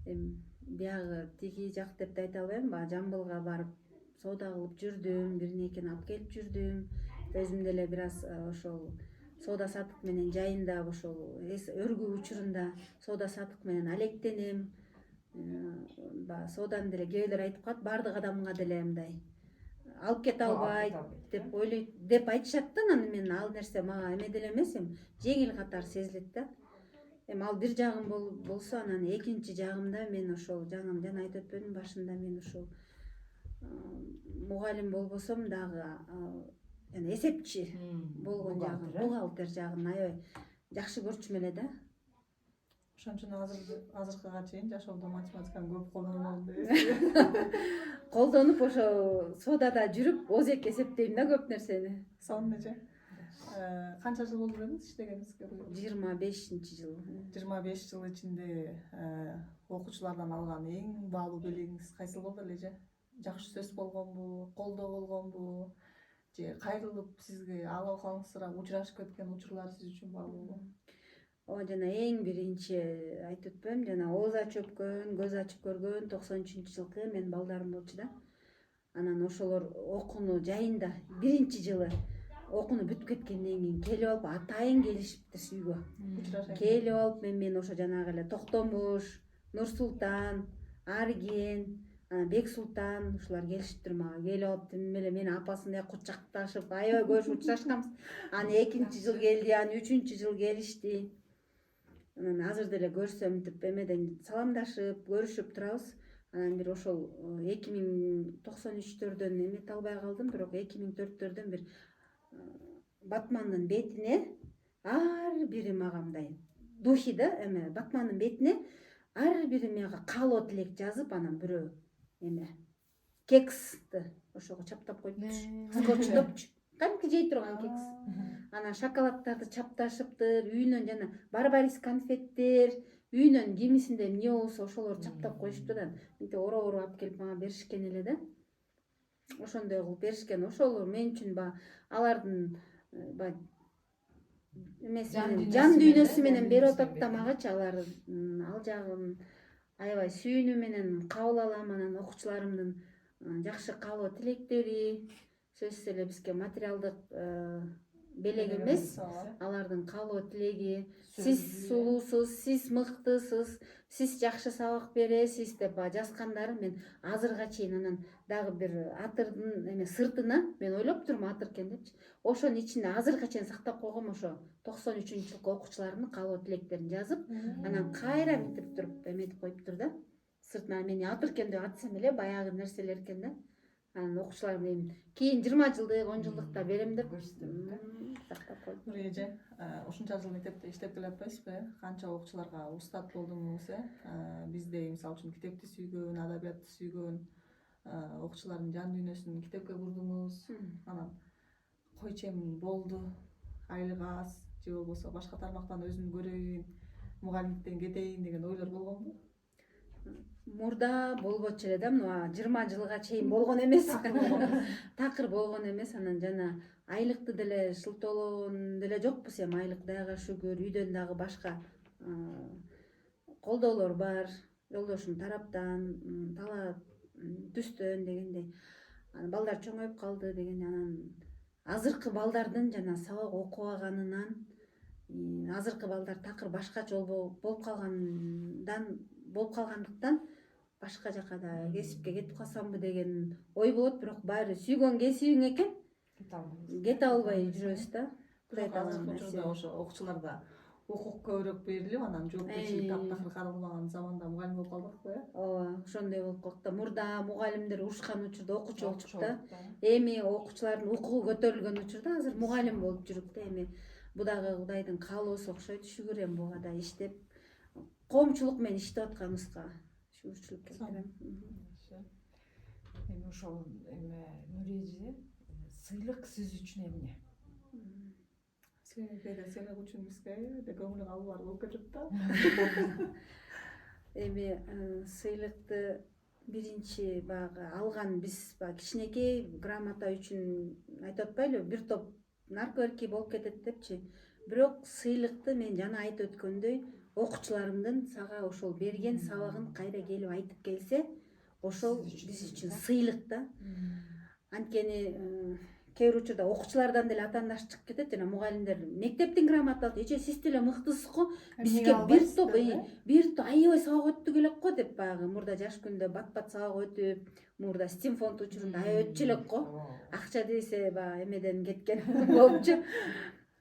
Эми биягы тиги жак деп да айта албайм, баягы Жамбылга барып соода кылып жүрдүм, бирин экин алып келип жүрдүм. Өзүм деле бир аз ошол соода сатык менен жайында ошол өргүү учурунда соода сатык менен алектенем. Баягы сооданы деле кээ бирлер айтып калат, баардык адамга деле мындай алып кете албайт деп ойлойт деп айтышат да. Анан мен ал нерсе мага эме деле эмес, эми жеңил катары сезилет да. Эми ал бир жагым болсо, анан экинчи жагымда мен ошол жана айтып өтпөдүм башында, мен ошол мугалим болбосом дагы жана эсепчи болгон жагын, бухгалтер жагын аябай жакшы көрчүм эле да. Ошон үчүн азыркыга чейин жашоомдо математиканы көп колдонмадым дейсиз. Колдонуп ошо соодада жүрүп озек эсептейм да көп нерсени. Сон нече? Канча жыл болду дедиңиз иштегениңизге? 25 жыл. 25 жыл ичинде окуучулардан алган эң баалуу белегиңиз кайсыл болду эле? Жакшы сөз болгонбу, колдоо болгонбу, же кайрылып сизге ал калыңсырап учурашып кеткен учурлар сиз үчүн баалуубу? Ооба, жана эң биринчи айтып өтпөйм, жана ооз ачып өпкөн, көз ачып көргөн 93-жылкы менин балдарым болчу да. Анан ошолор окууну жайында биринчи жылы окууну бүтүп кеткенден кийин келип алып атайын келишиптир үйгө. Келип алып мен ошо жанагы эле Токтомуш, Нур Султан, Арген, Бек Султан ушулар келишиптир мага. Келип алып тим эле мени апасындай кучакташып аябай көп учурашканбыз. Аны экинчи жыл келди, аны үчүнчү жыл келишти. Анан азыр деле көрсөм деп эмеден саламдашып, көрүшүп турабыз. Анан бир ошол 2093-төрдөн эмете албай калдым, бирок 2004-төрдөн бир батмандын бетине ар бири мага мындай духи да, эме батмандын бетине ар бири мага каалоо тилек жазып, анан бирөө эме кексти ошого чаптап коюптур. Скотчтопчу. Кантип жей турган кекс. Анан шоколаддарды чапташыптыр, үйүнөн жана барбарис конфеттер, үйүнөн кимисинде эмне болсо ошолорду чаптап коюштур. Мынтип ороп алып келип мага беришкен эле да. Ошондой кылып беришкен. Ошол мен үчүн алардын эмеси жан дүйнөсү менен берип атат да магачы. Алар ал жагын аябай сүйүүнү менен кабыл алам. Анан окуучуларымдын жакшы каалоо тилектери сөзсүз эле бизге материалдык белек эмес, алардын каалоо тилеги. Сиз сулуусуз, сиз мыктысыз, сиз жакшы сабак бересиз деп жазгандары мен азырга чейин. Анан дагы бир атырдын эме сыртына мен ойлоп турмун атыр экен депчи. Ошонун ичинде азырга чейин сактап койгом ошо 93-жылкы окуучуларымдын каалоо тилектерин жазып, анан кайра мынтип туруп эметип коюптур да. Сыртына мени атыр экен деп атсам эле баягы нерселер экен да. Анан окуучуларым дейм, кийин 20 жылдык, 10 жылдыкта берем деп сактап койдум. Нури эже, ушунча жыл мектепте иштеп келе атпайсызбы? Канча окуучуларга устат болдуңуз? Бизде мисалы үчүн китепти сүйгөн, адабиятты сүйгөн окуучулардын жан дүйнөсүн китепке бурдуңуз. Анан койчу эми болду, айлык аз же болбосо башка тармактан өзүм көрөйүн, мугалимдиктен кетейин деген ойлор болгонбу? Мурда болбочу эле да, мына 20 жылга чейин болгон эмес. Такыр болгон эмес. Анан жана айлыкты деле шылтоологон деле жокпуз эми. Айлык дагы шүгүр, үйдөн дагы башка колдоолор бар. Жолдошум тараптан, талап, түстөн дегендей. Балдар чоңоюп калды деген. Анан азыркы балдардын жана сабак окубаганынан, азыркы балдар такыр башкача болуп калгандыктан башка жака да кесипке кетип калсамбы деген ой болот, бирок баары сүйгөн кесибиң экен, кете албай жүрөбүз да. Бирок азыркы учурда ошо окуучуларга укук көбүрөөк берилип, анан жоопкерчилик таптакыр каралбаган заманда мугалим болуп калдык э? Ооба, ошондой болуп калдык да. Мурда мугалимдер урушкан учурда окуучу болчук да. Эми окуучулардын укугу көтөрүлгөн учурда азыр мугалим болуп жүрүк да. Эми бу дагы Кудайдын каалоосу окшойт. Шүгүр эми буга да иштеп, коомчулук менен иштеп атканыбызга шүгүрчүлүк келтирем. Эми ошол Нурия эже, сыйлык сиз үчүн эмне? Сыйлык үчүн бизге көңүл кабуулар болуп кетет да. Эми сыйлыкты биринчи баягы алган биз кичинекей грамота үчүн айтып атпайлыбы, бир топ наркоерки болуп кетет депчи. Бирок сыйлыкты мен жана айтып өткөндөй, окуучуларымдын сага ошол берген сабагын кайра келип айтып келсе, ошол биз үчүн сыйлык да. Анткени кээ бир учурда окуучулардан деле атаандаш чыгып кетет, жана мугалимдер мектептин грамотасы эже сиз деле мыктысыз го, бизге бир топ аябай сабак өттүк элек го деп, баягы мурда жаш күндө бат сабак өтүп, мурда стим фонд учурунда аябай өтчү элек го. Акча десе баягы эмеден кеткен болупчу.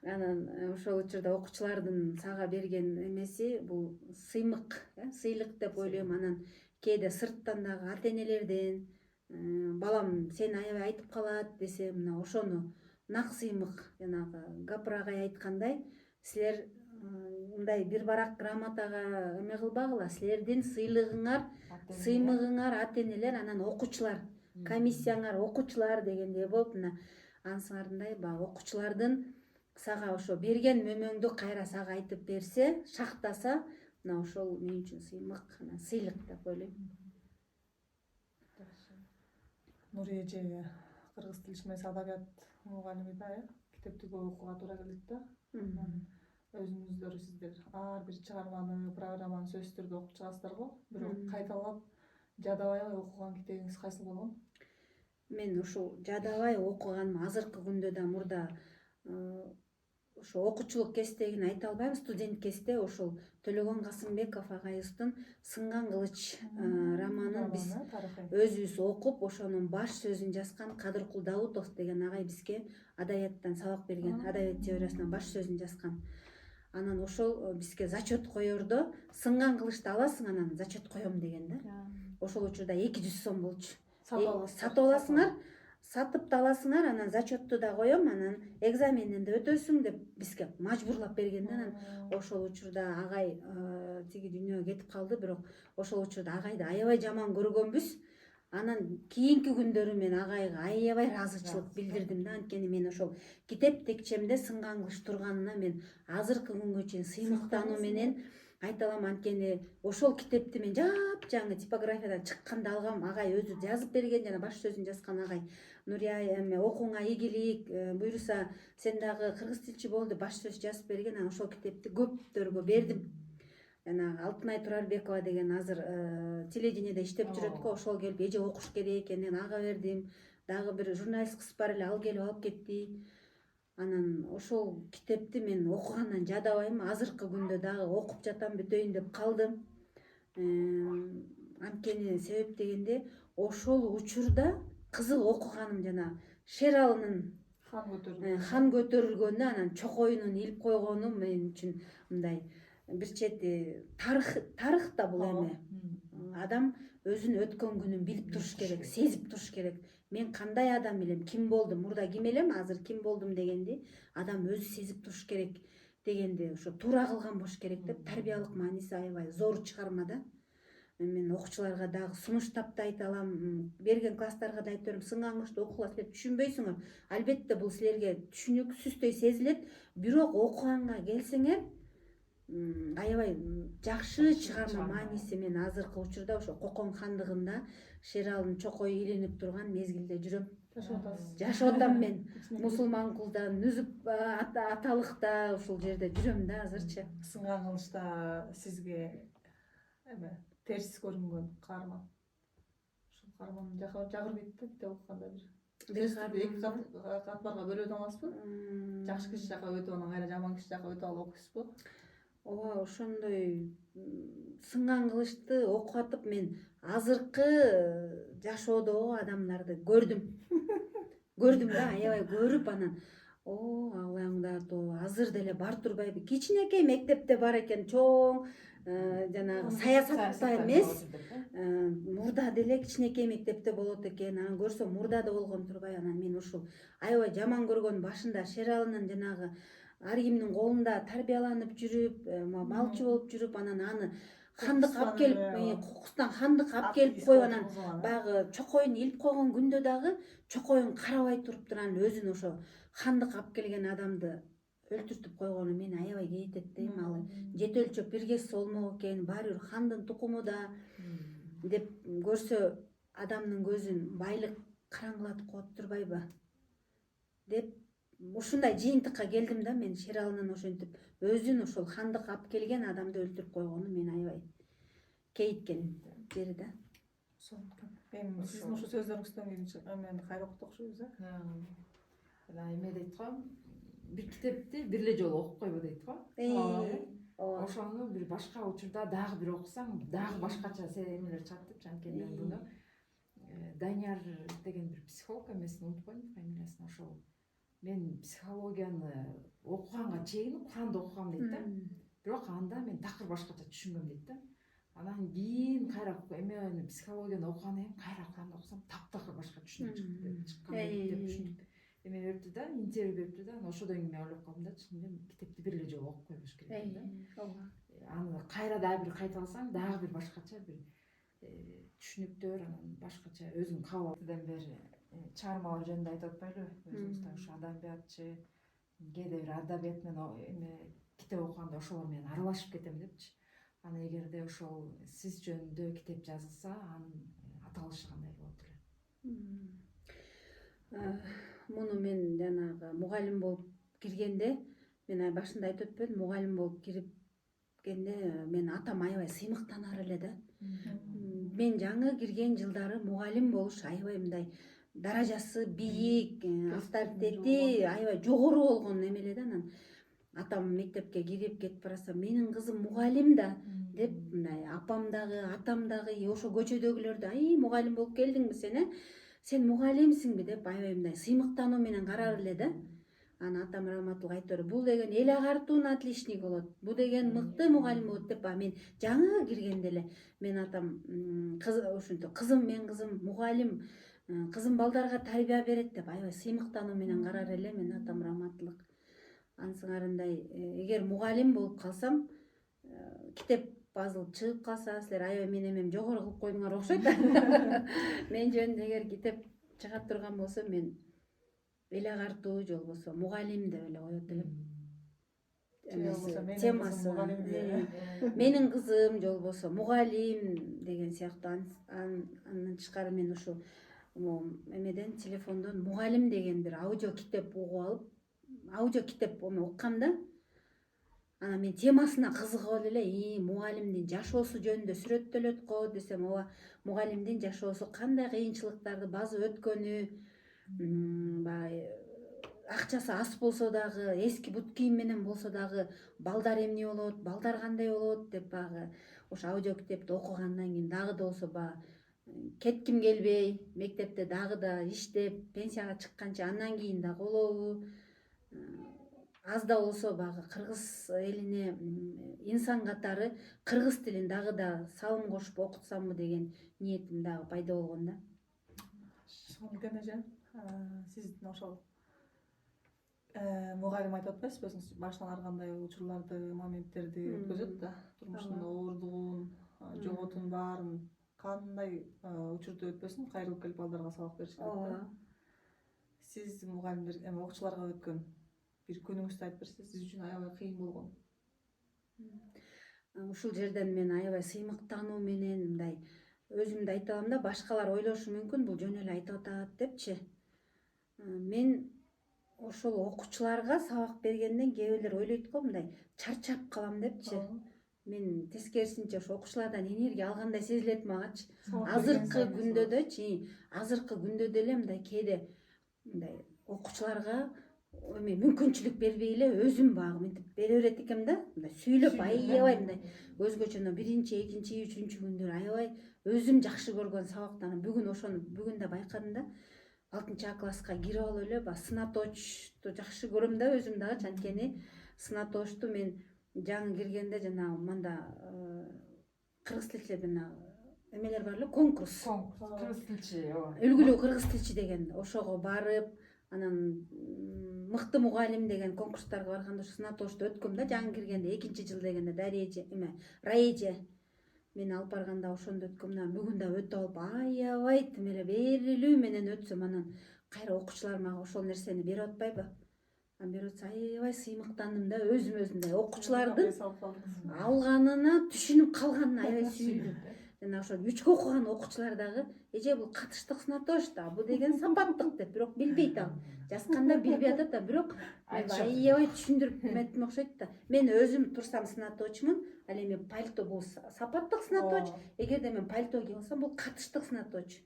Анан ошол учурда окуучулардын сага берген эмеси бул сыймык, сыйлык деп ойлойм. Анан кээде сырттан дагы ата-энелерден балам сени аябай айтып калат десе, мына ошону нак сыймык, жанагы Гапыр агай айткандай, силер мындай бир барак грамотага эме кылбагыла, силердин сыйлыгыңар, сыймыгыңар ата-энелер, анан окуучулар, комиссияңар окуучулар дегендей болуп, мына ансыңарындай баягы окуучулардын сага ошо берген мөмөңдү кайра сага айтып берсе, шактаса, мына ошол мен үчүн сыймык, анан сыйлык деп ойлойм. Нурия эже кыргыз тил ишмес адабият мугалими да, китепти көп окууга туура келет да. Өзүңүздөр сиздер ар бир чыгарманы, программаны сөзсүз түрдө окуп чыгасыздар го, бирок кайталап жадабай окуган китебиңиз кайсыл болгон? Мен ушул жадабай окуганым азыркы күндө да, мурда ошо окуучулук кесиптегин айта албайм, студент кезде ошол Төлөгөн Касымбеков агайыбыздын Сынган кылыч романын биз өзүбүз окуп, ошонун баш сөзүн жазган Кадыркул Даутов деген агай бизге адабияттан сабак берген, адабият теориясынан баш сөзүн жазган. Анан ошол бизге зачет коердо, сынган кылычты аласың, анан зачет коем деген да. Ошол учурда 200 сом болчу. Сатып аласыңар, сатып да аласыңар, анан зачетту да коем, анан экзаменден да өтөсүң деп бизге мажбурлап берген да. Анан ошол учурда агай тиги дүйнөгө кетип калды, бирок ошол учурда агайды аябай жаман көргөнбүз. Анан кийинки күндөрү мен агайга аябай ыраазычылык билдирдим да, анткени мен ошол китеп текчемде сынган кылыч турганына мен азыркы күнгө чейин сыймыктануу менен айта алам. Анткени ошол китепти мен жапжаңы типографиядан чыкканда алгам, агай өзү жазып берген, жана баш сөзүн жазган агай. Нурия эме окууңа ийгилик, буюрса сен дагы кыргыз тилчи бол деп баш сөз жазып берген. Анан ошол китепти көптөргө бердим. Жана Алтынай Турарбекова деген азыр телевидениеде иштеп жүрөт го, ошол келип эже окуш керек экенин ага бердим. Дагы бир журналист кыз бар эле, ал келип алып кетти. Анан ошол китепти мен окугандан жадабайм, азыркы күндө дагы окуп жатам, бүтөйүн деп калдым. Анткени себеп дегенде ошол учурда кызык окуганым жана Шералынын хан көтөрүлгөнү, анан Чокоюнун илип койгону мен үчүн мындай бир чети тарых да бул эми. Адам өзүнүн өткөн күнүн билип туруш керек, сезип туруш керек. Мен кандай адам элем, ким болдум, мурда ким элем, азыр ким болдум дегенди адам өзү сезип туруш керек дегенди ошо туура кылган болуш керек деп, тарбиялык мааниси аябай зор чыгарма да. мен окуучуларга дагы сунуштап да айта алам, берген класстарга да айтып берем, сынгаңышты окугула, силер түшүнбөйсүңөр. Албетте бул силерге түшүнүксүздөй сезилет, бирок окуганга келсеңер аябай жакшы чыгарма мааниси. Мен азыркы учурда ошо Кокон хандыгында Шералдын чокой илинип турган мезгилде жүрөм. Жашап атам мен. Мусулман кулдан үзүп аталыкта ушул жерде жүрөм да азырчы. Сынган кылычта сизге эме терс көрүнгөн каарман. Ушул каарман жагыр бит да китеп окуганда бир эки катмарга бөлүп аласызбы? Жакшы киши жака өтүп анан кайра жаман киши жака өтүп алып окуйсузбу? Ооба, ошондой сынган кылычты окуп атып мен азыркы жашоодогу адамдарды көрдүм да, аябай көрүп анан алаңдар азыр деле бар турбайбы? Кичинекей мектепте бар экен, чоң жанагы саясатта эмес, мурда деле кичинекей мектепте болот экен. Анан көрсөм мурда да болгон турбайбы? Анан мен ушул аябай жаман көргөн башында Шералынын жанагы ар кимдин колунда тарбияланып жүрүп, малчы болуп жүрүп, анан аны хандык алып келип, кокустан хандык алып келип коюп, анан баягы чокоюн илип койгон күндө дагы чокоюн карабай туруптур, анан өзүн ошо хандык алып келген адамды өлтүртүп койгону мени аябай кейитет дейм. Ал жет өлчөп биргесиз болмок экен, баары бир хандын тукуму да деп көрсө адамдын көзүн байлык караңгылатып коет турбайбы деп ушундай жыйынтыкка келдим да. Мен Шералынын ошентип өзүн ошол хандык алып келген адамды өлтүрүп койгону мени аябай кейиткен жери да. Эми сиздин ушул сөздөрүңүздөн кийин эмени кайра окуп окшойбуз Эме дейт го, бир китепти бир эле жолу окуп койбо дейт го. Ошону бир башка учурда дагы бир окусаң, дагы башкача эмелер чыгат депчи. Анткени мен буну Данияр деген бир психолог эмесин унутуп койдум фамилиясын. Ошол мен психологияны окуганга чейин Куранды окугам дейт да. Бирок анда мен такыр башкача түшүнгөм дейт да. Анан кийин кайра эмени психологияны окугандан кийин кайра Куранды окусам таптакыр башка түшүнүк чыккан деп түшүнүп эме бериптир да, интервью бериптир да. Анан ошодон кийин мен ойлоп калдым да, чынымен китепти бир эле жолу окуп койбош керек да. Аны кайра дагы бир кайталасаң, дагы бир башкача бир түшүнүктөр, анан башкача өзүң кабыл алган бери чыгармалар жөнүндө айтып атпайлыбы? Өзүбүз ушу адабиятчы, кээде бир адабият менен эме китеп окуганда ошолор менен аралашып кетем депчи. Анан эгерде ошол сиз жөнүндө китеп жазылса, анын аталышы кандай болот эле? Муну мен жанагы мугалим болуп киргенде, мен башында айтып өтпөдүм, мугалим болуп киргенде мен атам аябай сыймыктанар эле да. Мен жаңы кирген жылдары мугалим болуш аябай мындай даражасы бийик, авторитети аябай жогору болгон эме эле да. Анан атам мектепке кирип кетип баратсам, менин кызым мугалим да деп, мындай апам дагы, атам дагы, ошо көчөдөгүлөр да, мугалим болуп келдиңби сен, сен мугалимсиңби деп аябай мындай сыймыктануу менен карар эле да. Анан атам раматылык айтыр, бул деген эл агартуунун отличник болот, бул деген мыкты мугалим болот деп. Мен жаңы киргенде эле мен атам ушинтип, кызым, мен кызым мугалим, кызым балдарга тарбия берет деп аябай сыймыктануу менен карар эле мен атам раматылык. Ансыңарындай, эгер мугалим болуп калсам, китеп базылып чыгып калса, силер аябай менин эмем жогору кылып койдуңар окшойт. Мен жөнүндө эгер китеп чыга турган болсо, мен эл агартуу же болбосо мугалим деп эле коет элем. Темасы менин кызым же болбосо мугалим деген сыяктуу. Андан тышкары мен ушу эмеден, телефондон мугалим деген бир аудио китеп угуп алып, аудио китеп уккам да. Анан мен темасына кызыгып эле, мугалимдин жашоосу жөнүндө сүрөттөлөт го десем, ооба, мугалимдин жашоосу кандай кыйынчылыктарды басып өткөнү, баягы акчасы аз болсо дагы, эски бут кийим менен болсо дагы, балдар эмне болот, балдар кандай болот деп, баягы ошо аудио китепти окугандан кийин дагы да болсо баягы кетким келбей, мектепте дагы да иштеп, пенсияга чыкканча андан кийин да болобу, аз да болсо баягы кыргыз элине инсан катары кыргыз тилин дагы да салым кошуп окутсамбы деген ниетим дагы пайда болгон да. Эжен, сиздин ошол мугалим айтып атпайсызбы, өзүңүз баштан ар кандай учурларды, моменттерди өткөзөт да, турмушунда оордугун, жоготун баарын кандай учурда өтпөсүн кайрылып келип балдарга сабак бериш керек ооба. да. Сиз мугалимдер эми окуучуларга өткөн бир күнүңүздү айтып берсеңиз, сиз үчүн аябай кыйын болгон. Ушул жерден мен аябай сыймыктануу менен мындай өзүмдү айта алам да, башкалар ойлошу мүмкүн бул жөн эле айтып атат депчи. Мен ошол окуучуларга сабак бергенден кээ бирлер ойлойт го мындай чарчап калам депчи. Мен тескерисинче ошо окуучулардан энергия алгандай сезилет магачы. Азыркы күндө деле мындай кээде мындай окуучуларга эме мүмкүнчүлүк бербей эле өзүм баягы мынтип бере берет экенмин да. Мындай сүйлөп аябай мындай өзгөчө биринчи, экинчи, үчүнчү күндөрү аябай өзүм жакшы көргөн сабактан бүгүн да байкадым да. 6 класска кирип алып эле баягы сынаточту жакшы көрөм да өзүм дагы. Анткени сынаточту мен жаңы киргенде жанагы мында кыргыз тилчилер эмелер бар эле, конкурс. Кыргыз тилчи, ооба. Үлгүлүү кыргыз тилчи деген ошого барып, анан мыкты мугалим деген конкурстарга барганда ушу сынаточту өткөм да, жаңы киргенде 2-жыл дегенде Раеже мен алып барганда ошондо өткөм да. Бүгүн да өтүп алып аябай тим эле берилүү менен өтсөм, анан кайра окуучулар мага ошол нерсени берип атпайбы? Берип атса аябай сыймыктандым да, өзүмдөй окуучулардын алганына түшүнүп калганына аябай сүйүндүм. Жана ошо 3 окуган окуучулар дагы эже бул катыштык сынатош да, бул деген сапаттык деп, бирок билбейт ал. Жазганда билбей атат да, бирок аябай түшүндүрүп эметиме окшойт да. Мен өзүм турсам сынаточмун, ал эми пальто бул сапаттык сынаточ, эгерде мен пальто кийип алсам бул катыштык сынаточ.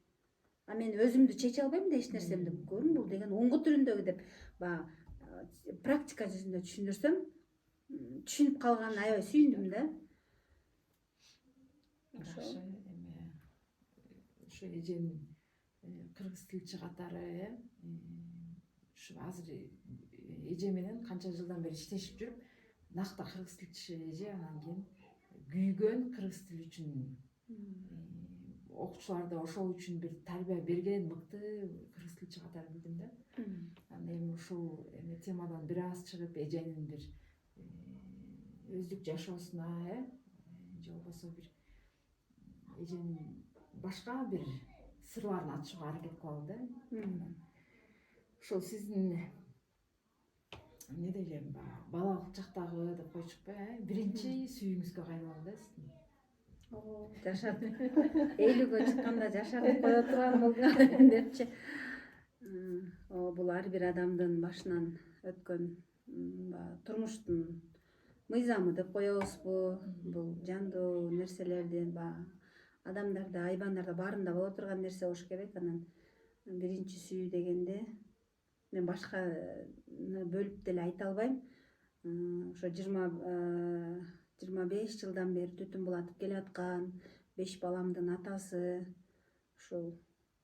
А мен өзүмдү чече албайм да эч нерсемди. Көрүн бул деген оңгу түрүндөгү деп баягы практика жүзүндө түшүндүрсөм, түшүнүп калганына аябай сүйүндүм да. Ошо эженин кыргыз тилчи катары ушу азыр эже менен канча жылдан бери иштешип жүрүп, накта кыргыз тилчи эже, анан кийин күйгөн кыргыз тили үчүн окуучуларды ошол үчүн бир тарбия берген мыкты кыргыз тилчи катары билдим да. Анан эми ушул темадан бир аз чыгып, эженин бир өздүк жашоосуна, же болбосо бир эженин башка бир сырларын ачууга аракет кылалы да. Ошол сиздин эмне дейлем, балалык чактагы деп койчукпу, биринчи сүйүүңүзгө кайрылалы да сиздин. Жашатып, 50-гө чыкканда жашатып кое турган болдум депчи. Бул ар бир адамдын башынан өткөн турмуштун мыйзамы деп коебузбу? Бул жандуу нерселердин адамдарда, айбандарда баарында боло турган нерсе болуш керек. Анан биринчи сүйүү дегенде мен башка бөлүп деле айта албайм. Ошо 25 жылдан бери түтүн булатып келаткан 5 баламдын атасы, ушул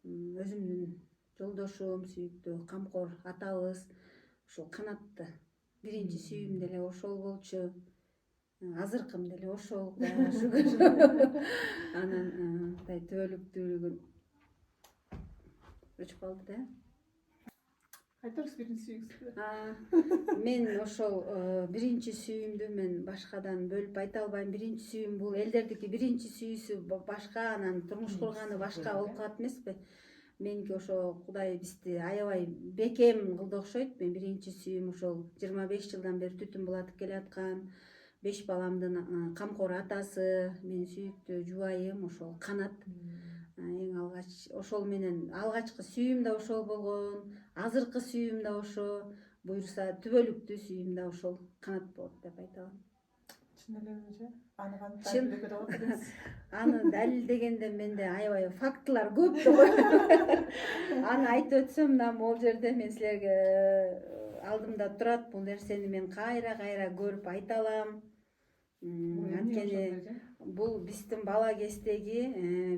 өзүмдүн жолдошум, сүйүктүү камкор атабыз, ушул канатты. Биринчи сүйүүм деле ошол болчу. Азыркым деле ошол, Кудайга шүгүр. Анан мындай түбөлүктүүлүгүн өчүп калды да. Айтыңыз биринчи сүйүүңүздү. Мен ошол биринчи сүйүүмдү мен башкадан бөлүп айта албайм. Биринчи сүйүүм бул элдердики биринчи сүйүүсү башка, анан турмуш курганы башка болуп калат эмеспи? Меники ошо Кудай бизди аябай бекем кылды окшойт. Мен биринчи сүйүүм ошол 25 жылдан бери түтүн булатып келаткан 5 баламдын камкор атасы, менин сүйүктүү жубайым ошол Канат. Эң алгач ошол менен алгачкы сүйүүм да ошол болгон, азыркы сүйүүм да ошо, буюрса түбөлүктүү сүйүүм да ошол Канат болот деп айта алам. Чын элеби же? Аны кантип далилдеп бере алат экенсиз? Аны далилдегенде менде аябай фактылар көп да кой. Аны айтып өтсөм да могул жерде мен силерге алдымда турат. Бул нерсени мен кайра көрүп айта алам. Анткени бул биздин бала кездеги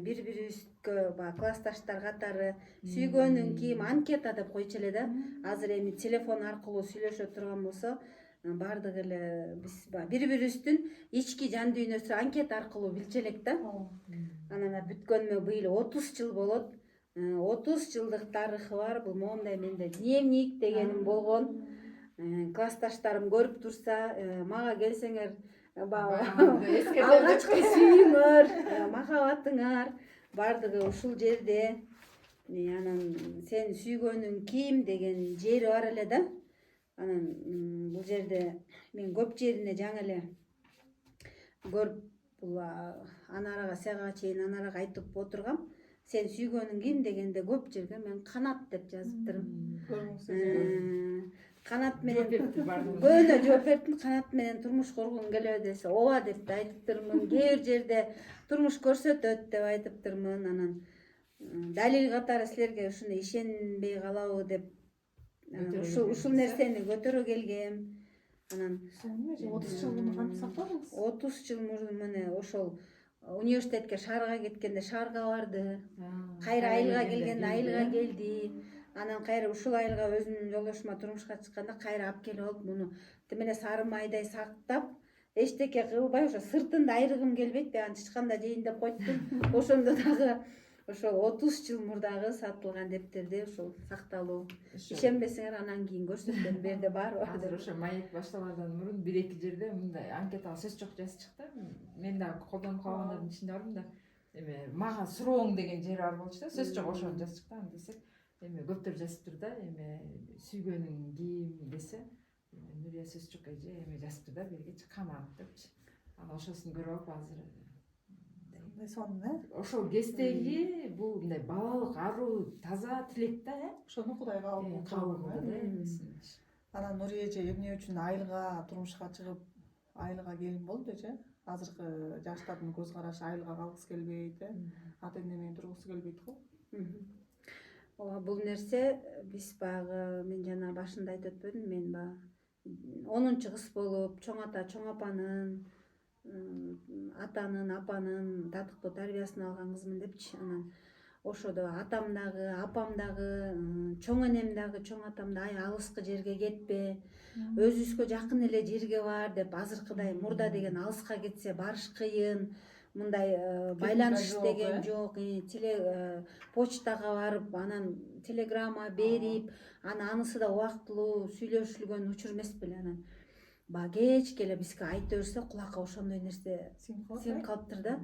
бири-бирибизге классташтар катары сүйгөнүң ким, анкета деп койчу эле да. Азыр эми телефон аркылуу сүйлөшө турган болсо, баардык эле биз бири-бирибиздин ички жан дүйнөсү анкета аркылуу билчү элек да. Анан бүткөнүмө быйыл 30 жыл болот. 30 жылдык тарыхы бар. Бул моундай менде дневник дегеним болгон. Классташтарым көрүп турса, мага келсеңер алгачкы сүйүүңөр, махабатыңар баардыгы ушул жерде. Анан сен сүйгөнүң ким деген жери бар эле да. Анан бул жерде мен көп жерине жаңы эле көрүп бул анарага сага чейин анарага айтып отургам. Сен сүйгөнүң ким дегенде көп жерге мен Канат деп жазыптырмын. Канат менен көөнө жооп бериптим. Канат менен турмуш кургум келеби десе, ооба деп айтыптырмын. Кээ бир жерде турмуш көрсөтөт деп айтыптырмын. Анан далил катары силерге ушуну ишенбей калабы деп ушул нерсени көтөрө келгем. Анан 30 жыл муну кантип сактадыңыз? 30 жыл мурун мына ошол университетке шаарга кеткенде шаарга барды. Кайра айылга келгенде айылга келди. Анан кайра ушул айылга өзүмдүн жолдошума турмушка чыкканда кайра алып келип алып муну тимеле сары майдай сактап, эчтеке кылбай ошо сыртында айрыгым келбейт деп анча ичканда жейин деп койттум. Ошондо дагы ошол 30 жыл мурдагы сатылган дептерде ошол сакталуу. Ишенбесеңер анан кийин көрсөтөм, бу жерде бар. Азыр ошо маек башталардан мурун 1-2 жерде мындай анкетага сөз жок жазып чыкты. Мен дагы колдонуп калгандардын ичинде бармын да. Эме мага сурооң деген жери бар болчу да, сөз жок ошону жазып чыкты. Анда десек, эме көптөр жазыптыр да, эме сүйгөнүң ким десе, Нурия сөз жок эже эме жазыптыр да, бергечи Канат депчи. Анан ошосун көрүп алып азыр ошол кездеги бул мындай балалык аруу таза тилек да, Ошону Кудай кабыл кылды. Анан Нурия эже эмне үчүн айылга турмушка чыгып, айылга келин болду эже? Азыркы жаштардын көз карашы айылга калгысы келбейт, ата эне менен тургусу келбейт го. Ооба, бул нерсе биз баягы мен жана башында айтып өтпөдүм, мен баягы 10 кыз болуп, чоң ата, чоң апанын, атанын, апанын татыктуу тарбиясын алган кызмын депчи. Анан ошодо атам дагы, апам дагы, чоң энем дагы, чоң атам да ай алыскы жерге кетпе, өзүбүзгө жакын эле жерге бар деп, азыркыдай мурда деген алыска кетсе барыш кыйын, мындай байланыш деген жок, почтага барып, анан телеграмма берип, анысы да убактылуу сүйлөшүлгөн учур эмес беле. Анан баягы кечке эле бизге айта берсе, кулакка ошондой нерсе сиңип калыптыр да.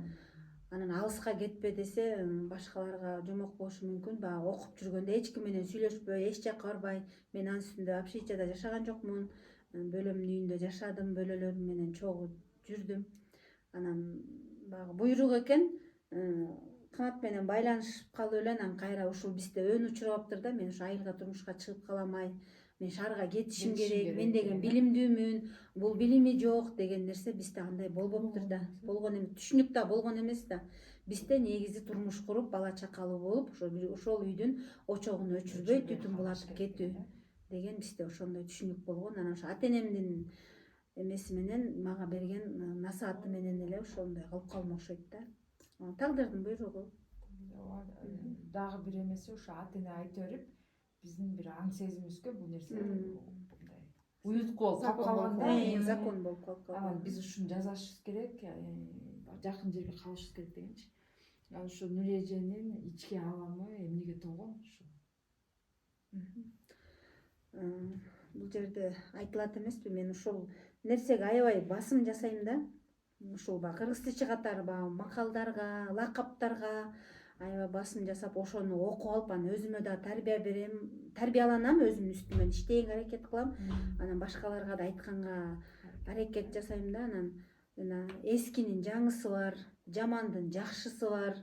Анан алыска кетпе десе, башкаларга жомок болушу мүмкүн. Баягы окуп жүргөндө эч ким менен сүйлөшпөй, эч жакка барбай, мен анын үстүндө общежитияда жашаган жокмун. Бөлөмдүн үйүндө жашадым, бөлөлөрүм менен чогуу жүрдүм. Анан баягы буйрук экен, Канат менен байланышып калып эле анан кайра ушул бизде өн учурабаптыр да. Мен ушу айылга турмушка чыгып каламай, мен шаарга кетишим керек, мен деген билимдүүмүн, бул билими жок деген нерсе бизде андай болбоптур да. Болгон эмес, түшүнүк да болгон эмес да. Бизде негизи турмуш куруп, бала чакалуу болуп, ошол үйдүн очогун өчүрбөй түтүн булатып кетүү деген бизде ошондой түшүнүк болгон. Анан ошо ата энемдин эмеси менен мага берген насааты менен эле ошондой кылып калдым окшойт да. Тагдырдын буйругу. Дагы бир эмеси ошо ата эне айта берип, биздин бир аң сезимибизге бул нерсе мындай уютку болуп калган да, закон болуп калып калган. Анан биз ушуну жазышыбыз керек, жакын жерге калышыбыз керек дегенчи. Анан ушу Нурия эженин ички ааламы эмнеге толгон ушу? Бул жерде айтылат эмеспи, мен ушул нерсеге аябай басым жасайм да. Ушул баягы кыргыз тилчи катары баягы макалдарга, лакаптарга аябай басым жасап, ошону окуп алып, анан өзүмө да тарбия берем, тарбияланам, өзүмдүн үстүмөн иштегенге аракет кылам. Анан башкаларга да айтканга аракет жасайм да. Анан жана эскинин жаңысы бар, жамандын жакшысы бар,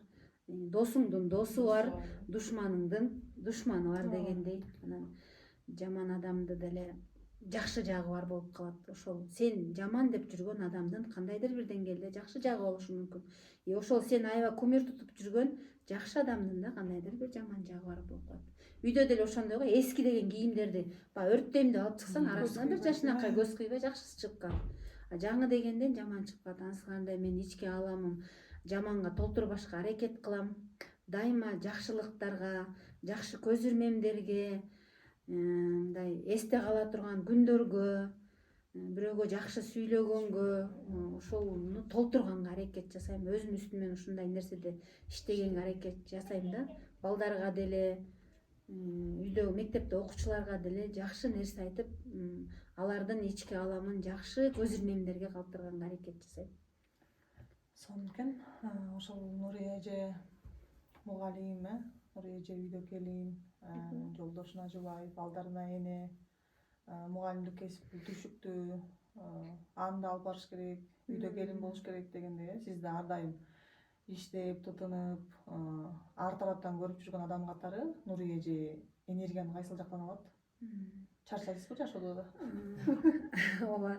досуңдун досу бар, душманыңдын душманы бар дегендей. Анан жаман адамды деле жакшы жагы бар болуп калат. Ошол сен жаман деп жүргөн адамдын кандайдыр бир деңгээлде жакшы жагы болушу мүмкүн. Ошол сен аябай кумир тутуп жүргөн жакшы адамдын да кандайдыр бир жаман жагы бар болуп калат. Үйдө деле ошондой го, эски деген кийимдерди баягы өрттөйм деп алып чыксаң, арасынан бир жашынакай көз кыйбай жакшысы чыгып калат. Жаңы дегенден жаман чыгып калат. Анысыкандай мен ички ааламым жаманга толтурбашка аракет кылам. Дайыма жакшылыктарга, жакшы көз ирмемдерге, мындай эсте кала турган күндөргө, бирөөгө жакшы сүйлөгөнгө, ошону толтурганга аракет жасайм. Өзүмдүн үстүмөн ушундай нерседе иштегенге аракет жасайм да. Балдарга деле, үйдө мектепте окуучуларга деле жакшы нерсе айтып, алардын ички кааламын жакшы көз ирмемдерге калтырганга аракет жасайм. Сонун экен. Ошол Нурия эже мугалим, Нурия эже үйдө келин, жолдошуна жылайт, балдарына эне, мугалимдик кесип түшүктүү, аны да алып барыш керек, үйдө келин болуш керек дегендей, сиз да ар дайым иштеп, тытынып, ар тараптан көрүп жүргөн адам катары Нурия эже энергияны кайсыл жактан алат? Чарчайсызбы жашоодо да? Ооба.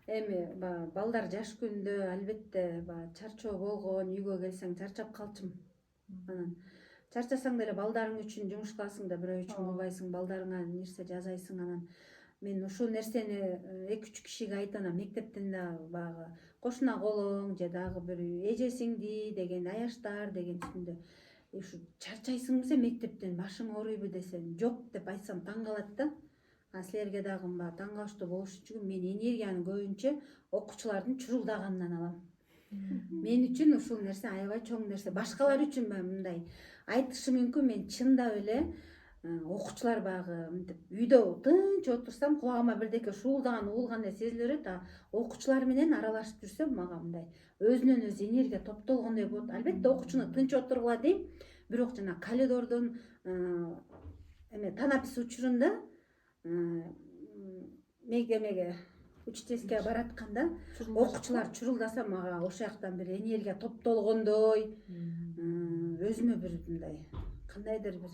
Эми балдар жаш күндө албетте чарчоо болгон, үйгө келсең чарчап калчумун. Анан чарчасаң деле балдарың үчүн жумуш кыласың да, бирөө үчүн кылбайсың, балдарыңа нерсе жазайсың. Анан мен ушул нерсени 2-3 кишиге айтам, мектептен да баягы кошуна колуң же дагы бир эжесиңди деген аяштар деген үстүндө ушу чарчайсыңбы мектептен, башың ооруйбу десең, жок деп айтсам таң калат да. Силерге дагы таң калыштуу болуш үчүн мен энергияны көбүнчө окуучулардын чурулдаганынан алам. Мен үчүн ушул нерсе аябай чоң нерсе. Башкалар үчүн мындай айтышы мүмкүн, мен чындап эле окуучулар баягы мынтип үйдө тынч отурсам кулагыма бирдеке шуулдаган угулгандай сезиле берет, окуучулар менен аралашып жүрсөм мага мындай өзүнөн өзү энергия топтолгондой болот. Албетте окуучуну тынч отургула дейм, бирок жана коридордун танапис учурунда мегемеге учительская баратканда окуучулар чурулдаса мага ошол жактан бир энергия топтолгондой, өзүмө бир мындай кандайдыр бир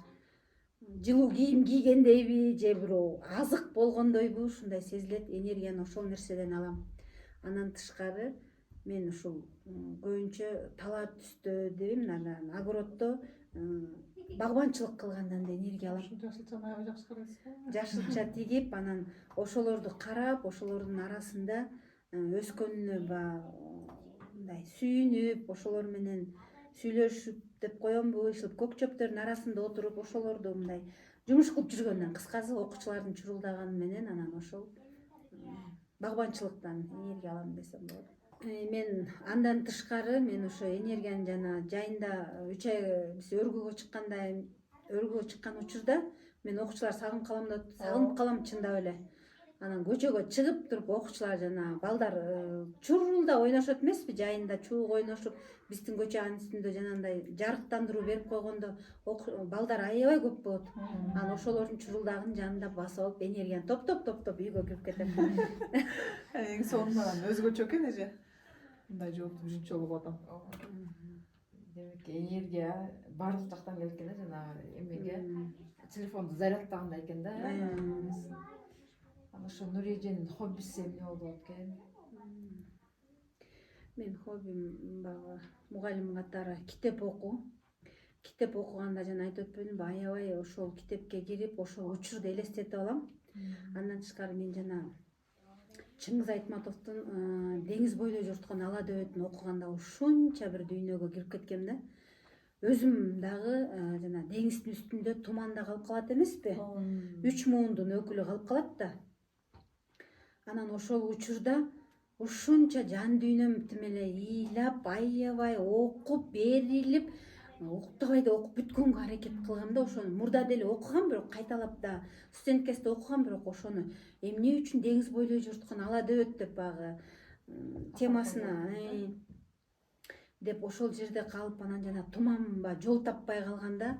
жылуу кийим кийгендейби же бирөө азык болгондойбу ушундай сезилет. Энергияны ошол нерседен алам. Анан тышкары мен ушул көбүнчө талап түстө дейм, анан огороддо багбанчылык кылгандан да энергия алам. Жашылчаны аябай жакшы карайсызбы? Жашылча тигип, анан ошолорду карап, ошолордун арасында өскөнүнө мындай сүйүнүп, ошолор менен сүйлөшүп деп коембу, ушул көк чөптөрдүн арасында отуруп, ошолорду мындай жумуш кылып жүргөндөн, кыскасы окуучулардын чурулдаганы менен анан ошол багбанчылыктан энергия алам десем болот. Мен андан тышкары мен ошо энергияны жана жайында 3 ай биз өргөгө чыккан учурда мен окуучулар сагынып калам чындап эле. Анан көчөгө чыгып туруп окуучулар жана балдар чурулда ойношот эмеспи, жайында чуук ойношуп, биздин көчөнүн үстүндө жанагындай жарыктандыруу берип койгондо балдар аябай көп болот. Анан ошолордун чурулдагынын жанында басып алып энергияны топтоп үйгө кирип кетем. Эң соңунан өзгөчө экен эже. Мындай жоопту биринчи жолу угуп атам. Демек энергия баардык жактан келет экен жанагы эмеге телефонду зарядтагандай экен да. Анан ошо Нурия эженин хоббиси эмне болуп экен? Мен хоббим баягы мугалим катары китеп окуу. Китеп окуганда жана айтып өтпөдүмбү, аябай ошол китепке кирип, ошол учурду элестетип алам. Андан тышкары мен жана Чыңгыз Айтматовдун Деңиз бойлой жорткон ала дөбөтүн окуганда ушунча бир дүйнөгө кирип кеткем да. Өзүм дагы жана деңиздин үстүндө туманда калып калат эмеспи? 3 муундун өкүлү калып калат да. Анан ошол учурда ушунча жан дүйнөм тим эле ыйлап, аябай окуп, берилип, уктабай да окуп бүткөнгө аракет кылгам да. Ошону мурда деле окугам, бирок кайталап да студент кезде окугам, бирок ошону эмне үчүн деңиз бойлой жорткон ала дөбөт деп багы темасына деп ошол жерде калып, анан жана туманба жол таппай калганда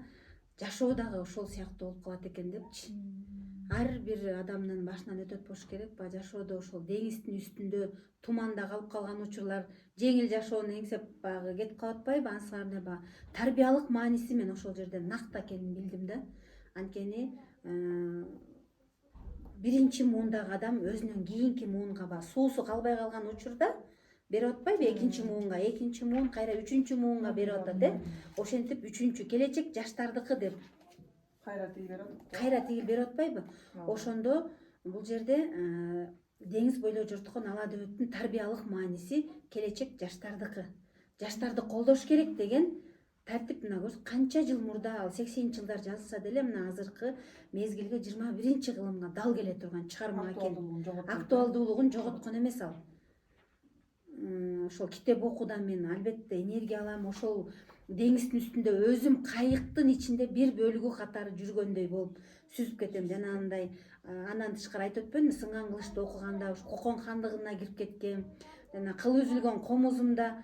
жашоо дагы ошол сыяктуу болуп калат экен депчи. Ар бир адамдын башынан өтөт болуш керек жашоодо ошол деңиздин үстүндө туманда калып калган учурлар жеңил жашоону эңсеп багы кетип калып атпайбы? Анысыларда тарбиялык мааниси мен ошол жерде накта экенин билдим да. Анткени биринчи муундагы адам өзүнүн кийинки муунга суусу калбай калган учурда берип атпайбы? Экинчи муун кайра үчүнчү муунга берип атат, ошентип үчүнчү келечек жаштардыкы деп кайра тигип берип атпайбы? Ошондо бул жерде деңиз бойлой жорткон ала дөбөттүн тарбиялык мааниси келечек жаштардыкы. Жаштарды колдош керек деген тартип мына көрсү, канча жыл мурда ал 80 жылдар жазылса деле мына азыркы мезгилге 21 кылымга дал келе турган чыгарма экен. Актуалдуулугун жоготкон эмес ал. Ошол китеп окуудан мен албетте энергия алам. Ошол деңиздин үстүндө өзүм кайыктын ичинде бир бөлүгү катары жүргөндөй болуп сүзүп кетем. Жанагындай андан тышкары айтып өтпөдүмбү, сынган кылычты окуганда ушу Кокон хандыгына кирип кеткем. Жана кылы үзүлгөн комузумда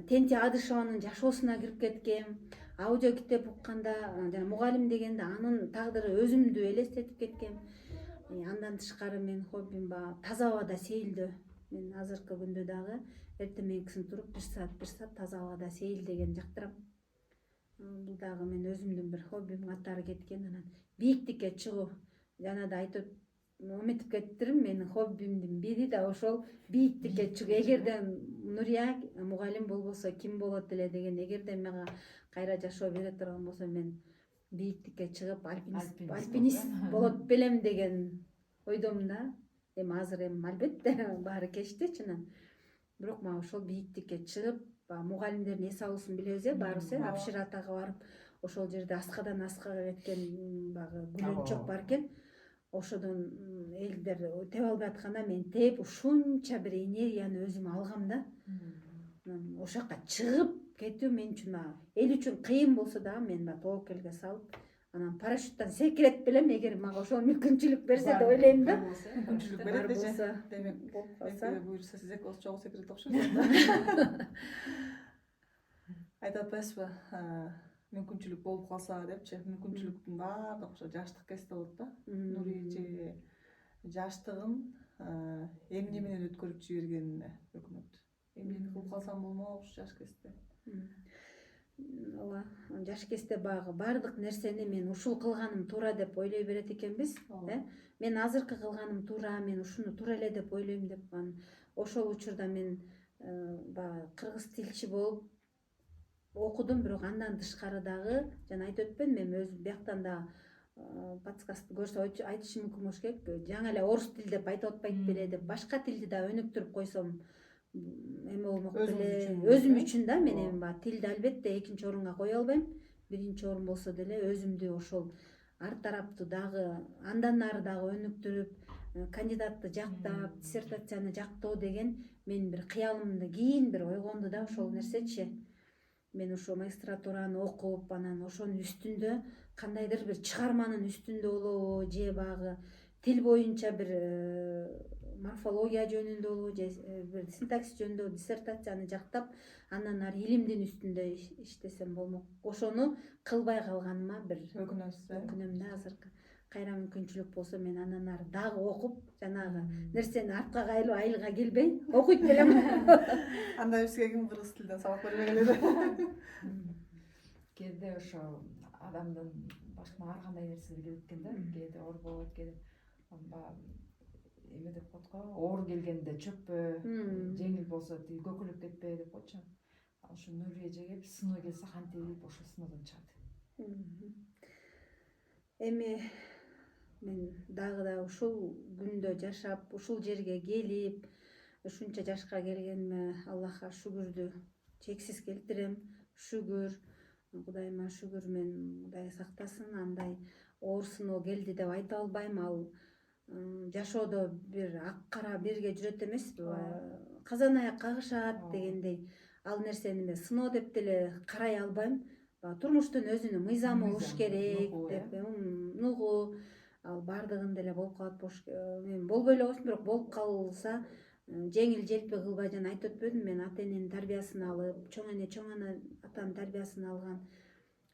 Тенти Адышеванын жашоосуна кирип кеткем. Аудио китеп укканда жана мугалим дегенде анын тагдыры өзүмдү элестетип кеткем. Андан тышкары менин хоббим баягы таза абада сейилдөө. Мен азыркы күндө дагы эртең менкисин туруп 1 саат таза абада сейилдеген жактырам. Бул дагы мен өзүмдүн бир хоббим катары кеткен. Анан бийиктикке чыгуу. Жана да айтып ометип кеттирим, менин хоббимдин бири да ошол бийиктикке чыгуу. Эгерде Нурия мугалим болбосо ким болот эле деген, эгерде мага кайра жашоо бере турган болсо мен бийиктикке чыгып альпинист болот белем деген ойдомун да. Эми азыр албетте баары кечтечи анан. Бирок мага ошол бийиктикке чыгып, мугалимдердин эс алуусун билебиз баарыбыз, Абшир атага барып, ошол жерде аскадан аскага кеткен багы гүлөнчөк бар экен. Ошодон элдер теп албай атканда мен теп ушунча бир энергияны өзүм алгам да. Ошол жака чыгып кетүү мен үчүн эл үчүн кыйын болсо дагы мен тобокелге салып, анан парашюттан секиретип белем, эгер мага ошол мүмкүнчүлүк берсе деп ойлойм да. Мүмкүнчүлүк берет болсо, демек болуп калса. Эки буюрса сиз экөөсү чогуу секирет окшойт. Айтып атпайсызбы, мүмкүнчүлүк болуп калса депчи, мүмкүнчүлүктүн баардыгы ошо жаштык кезде болот да. Нурия жаштыгын эмне менен өткөрүп жибергенине өкүнөт. Эмнени кылып калсам болмок ушу жаш кезде. Ооба, жаш кезде багы баардык нерсени мен ушул кылганым туура деп ойлой берет экенбиз. Мен азыркы кылганым туура, мен ушуну туура эле деп ойлойм деп. Ошол учурда мен баягы кыргыз тилчи болуп окудум, бирок андан тышкары дагы жана айтып өтпөдүмбү, мен өзүм бияктан да подкастты көрсө айтышым мүмкүн болуш керек. Жаңы эле орус тил деп айтып атпайт беле деп, башка тилди да өнүктүрүп койсом эме болмок беле. Өзүм үчүн да, мен эми баягы тилди албетте экинчи орунга кое албайм. Биринчи орун болсо деле өзүмдү ошол ар тараптуу дагы андан ары дагы өнүктүрүп, кандидатты жактап, диссертацияны жактоо деген менин бир кыялымды кийин бир ойгонду да ошол нерсечи. Мен ошо магистратураны окуп, анан ошонун үстүндө кандайдыр бир чыгарманын үстүндө болобу, же багы тил боюнча бир морфология жөнүндө болобу, же бир синтаксис жөнүндө диссертацияны жактап, андан ары илимдин үстүндө иштесем болмок. Ошону кылбай калганыма бир өкүнөм да азыркы. Кайра мүмкүнчүлүк болсо мен андан ары дагы окуп, жанагы нерсени артка кайрылып айылга келбей окуйт белем. Анда бизге ким кыргыз тилден сабак бербек эле. Кээде ошо адамдын башына ар кандай нерселер келет экен да. Кээде оор болот, кээде эме деп коет го, оор келгенде чөкпө, жеңил болсо тиги көкөлөп кетпе деп коечу. Ошо Нурия эжеге сыноо келсе кантип ошо сыноодон чыгат. Эми мен дагы да ушул күндө жашап, ушул жерге келип, ушунча жашка келгениме Аллахка шүгүрдү чексиз келтирем. Шүгүр, Кудайыма шүгүр, мен Кудай сактасын, андай оор сыноо келди деп айта албайм. Ал жашоодо бир ак кара бирге жүрөт эмеспи, казан аяк кагышат дегендей. Ал нерсени мен сыноо деп деле карай албайм. Турмуштун өзүнүн мыйзамы болуш керек деп, нугу, ал баардыгын деле болуп калат болуш керек. Мен болбой эле койсун, бирок болуп калса жеңил желпи кылбай, жана айтып өтпөдүмбү, мен ата эненин тарбиясын алып, чоң эне чоң ана атанын тарбиясын алган.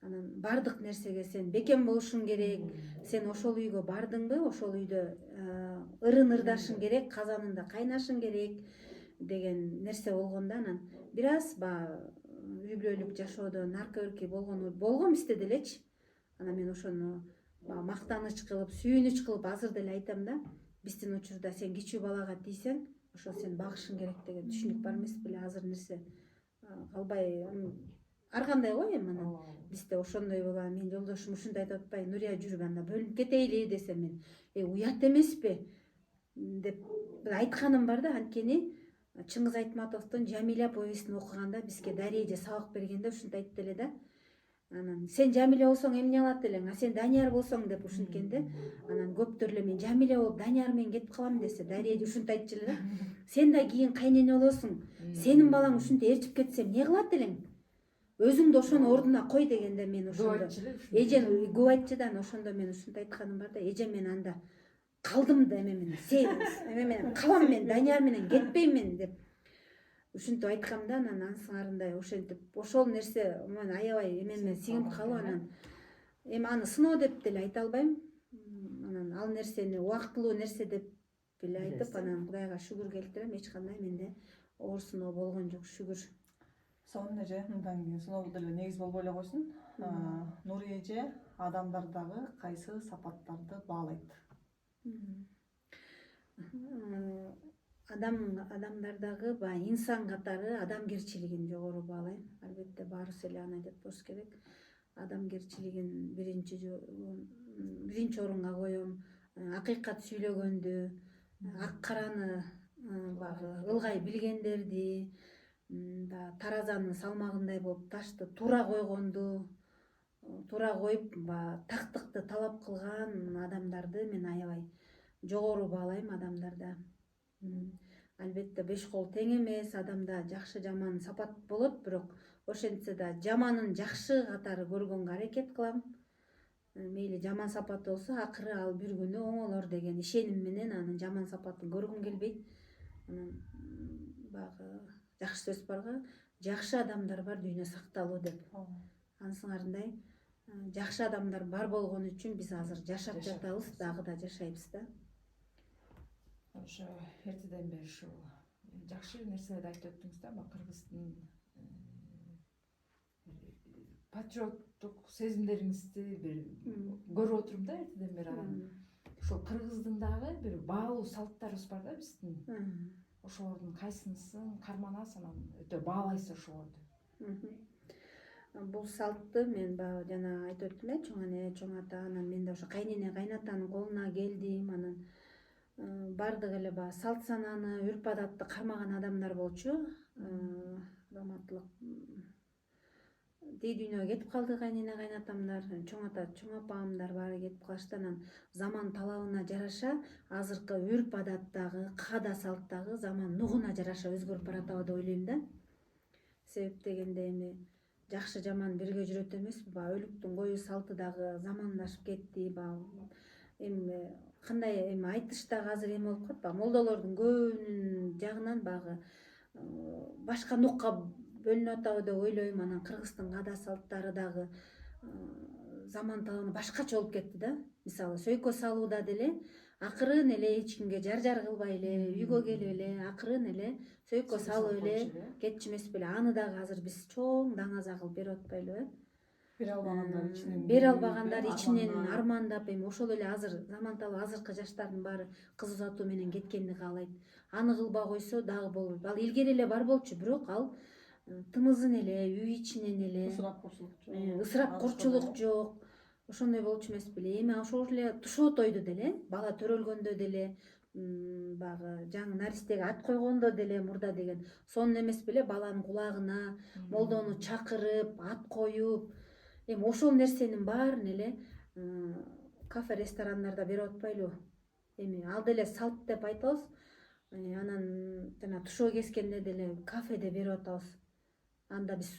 Анан баардык нерсеге сен бекем болушуң керек. Сен ошол үйгө бардыңбы, ошол үйдө ырын ырдашың керек, казанында кайнашың керек деген нерсе болгон да. Анан бир аз үй бүлөлүк жашоодо наркы өркү болгон бизде делечи. Анан мен ошону мактаныч кылып, сүйүнүч кылып азыр деле айтам да. Биздин учурда сен кичүү балага тийсең, ошо сен багышың керек деген түшүнүк бар эмес беле? Азыр нерсе калбай ар кандай го эми. Анан бизде ошондой бола. Менин жолдошум ушундай айтып атпайбы, Нурия жүрүп анда бөлүнүп кетейли десем, мен уят эмеспи деп айтканым бар да. Анткени Чыңгыз Айтматовдун Жамиля повестин окуганда бизге Дария эже сабак бергенде ушинтип айтты эле да. Анан сен Жамиля болсоң эмне алат элең, а сен Данияр болсоң деп ушинткенде, анан көптөр эле мен Жамиля болуп Данияр менен кетип калам десе, Дария эже ушинтип айтчу эле да. Сен да кийин кайнене болосуң. Сенин балаң ушинтип ээрчип кетсе эмне кылат элең? өзүңдү ошонун ордуна кой дегенде мен ошондо эжем эжем көп айтчу да, ошондо мен ушинтип айтканым бар да, эже мен анда калдым да эме менен, эме менен калам мен, Данияр менен кетпейм мен деп ушинтип айткам да. Анан ансыңарындай ошентип ошол нерсе мен аябай эмеме сиңип калып, анан эми аны сыноо деп деле айта албайм. Анан ал нерсени убактылуу нерсе деп эле айтып, анан Кудайга шүгүр келтирем, эч кандай менде оор сыноо болгон жок, шүгүр. сонун эже мындан кийин сыноо деле негиз болбой эле койсун. Нурия эже адамдардагы кайсы сапаттарды баалайт? Адамдардагы баягы инсан катары адамгерчилигин жогору баалайм. Албетте баарыбыз эле аны айтып болуш керек. Адамгерчилигин биринчи орунга коем. Акыйкат сүйлөгөндү, ак караны баягы ылгай билгендерди, таразанын салмагындай болуп ташты туура койгонду, туура коюп баягы тактыкты талап кылган адамдарды мен аябай жогору баалайм адамдарда. Албетте беш кол тең эмес, адамда жакшы жаман сапат болот, бирок ошентсе да жаманын жакшы катары көргөнгө аракет кылам. Мейли жаман сапаты болсо, акыры ал бир күнү оңолор деген ишеним менен анын жаман сапатын көргүм келбейт. Анан баягы жакшы сөз барга, жакшы адамдар бар дүйнө сакталуу деп. Ансыңарындай жакшы адамдар бар болгон үчүн биз азыр жашап жатабыз, дагы да жашайбыз да. Ошо эртеден бери ушул жакшы нерселерди айтып өттүңүз да, кыргыздын патриоттук сезимдериңизди бир көрүп отурум да эртеден бери. Анан ошол кыргыздын дагы бир баалуу салттарыбыз бар да биздин. Ошолордун кайсынысын карманасыз, анан өтө баалайсыз ошолорду? Бул салтты мен баягы жана айтып өттүм да, чоң эне, чоң ата, анан мен да ошо кайнене, кайнатанын колуна келдим. Анан бардыгы эле баягы салт сананы, үрп адатты кармаган адамдар болчу. Раматтылык дей дүйнөгө кетип калды кайнене, кайнатамдар, чоң ата, чоң апамдар баары кетип калышты. Анан заман талабына жараша азыркы үрп адаттагы, каада салттагы заман нугуна жараша өзгөрүп баратабы деп ойлойм да. Себеп дегенде эми жакшы жаман бирге жүрөт эмеспи, баягы өлүктүн кою салты дагы замандашып кетти. Баягы эми кандай эми айтыш дагы азыр эме болуп калат, баягы молдолордун көбүнүн жагынан баягы башка нукка бөлүнүп атабы деп ойлойм. Анан кыргыздын каада салттары дагы заман талабына башкача болуп кетти да. Мисалы сөйкө салууда деле акырын эле эч кимге жар кылбай эле үйгө келип эле акырын эле сөйкө салып эле кетчү эмеспи эле. Аны дагы азыр биз чоң даңаза кылып берип атпайлыбы? Бере албагандар ичинен армандап, эми ошол эле азыр заман талабы азыркы жаштардын баары кыз узатуу менен кеткенди каалайт. Аны кылбай койсо дагы болбойт. Ал илгери эле бар болчу, бирок ал тымызын эле, үй ичинен эле ысырапкорчулук жок. Ошондой болчу эмеспи эле? Эми ошол эле тушоо тойду деле, бала төрөлгөндө деле, баягы жаңы наристеге ат койгондо деле мурда деген сонун эмеспи эле? Баланын кулагына молдону чакырып, ат коюп, эми ошол нерсенин баарын эле кафе, ресторандарда берип атпайлыбы? Эми ал деле салт деп айтабыз. Анан жана тушоо кескенде деле кафеде берип атабыз. Анда биз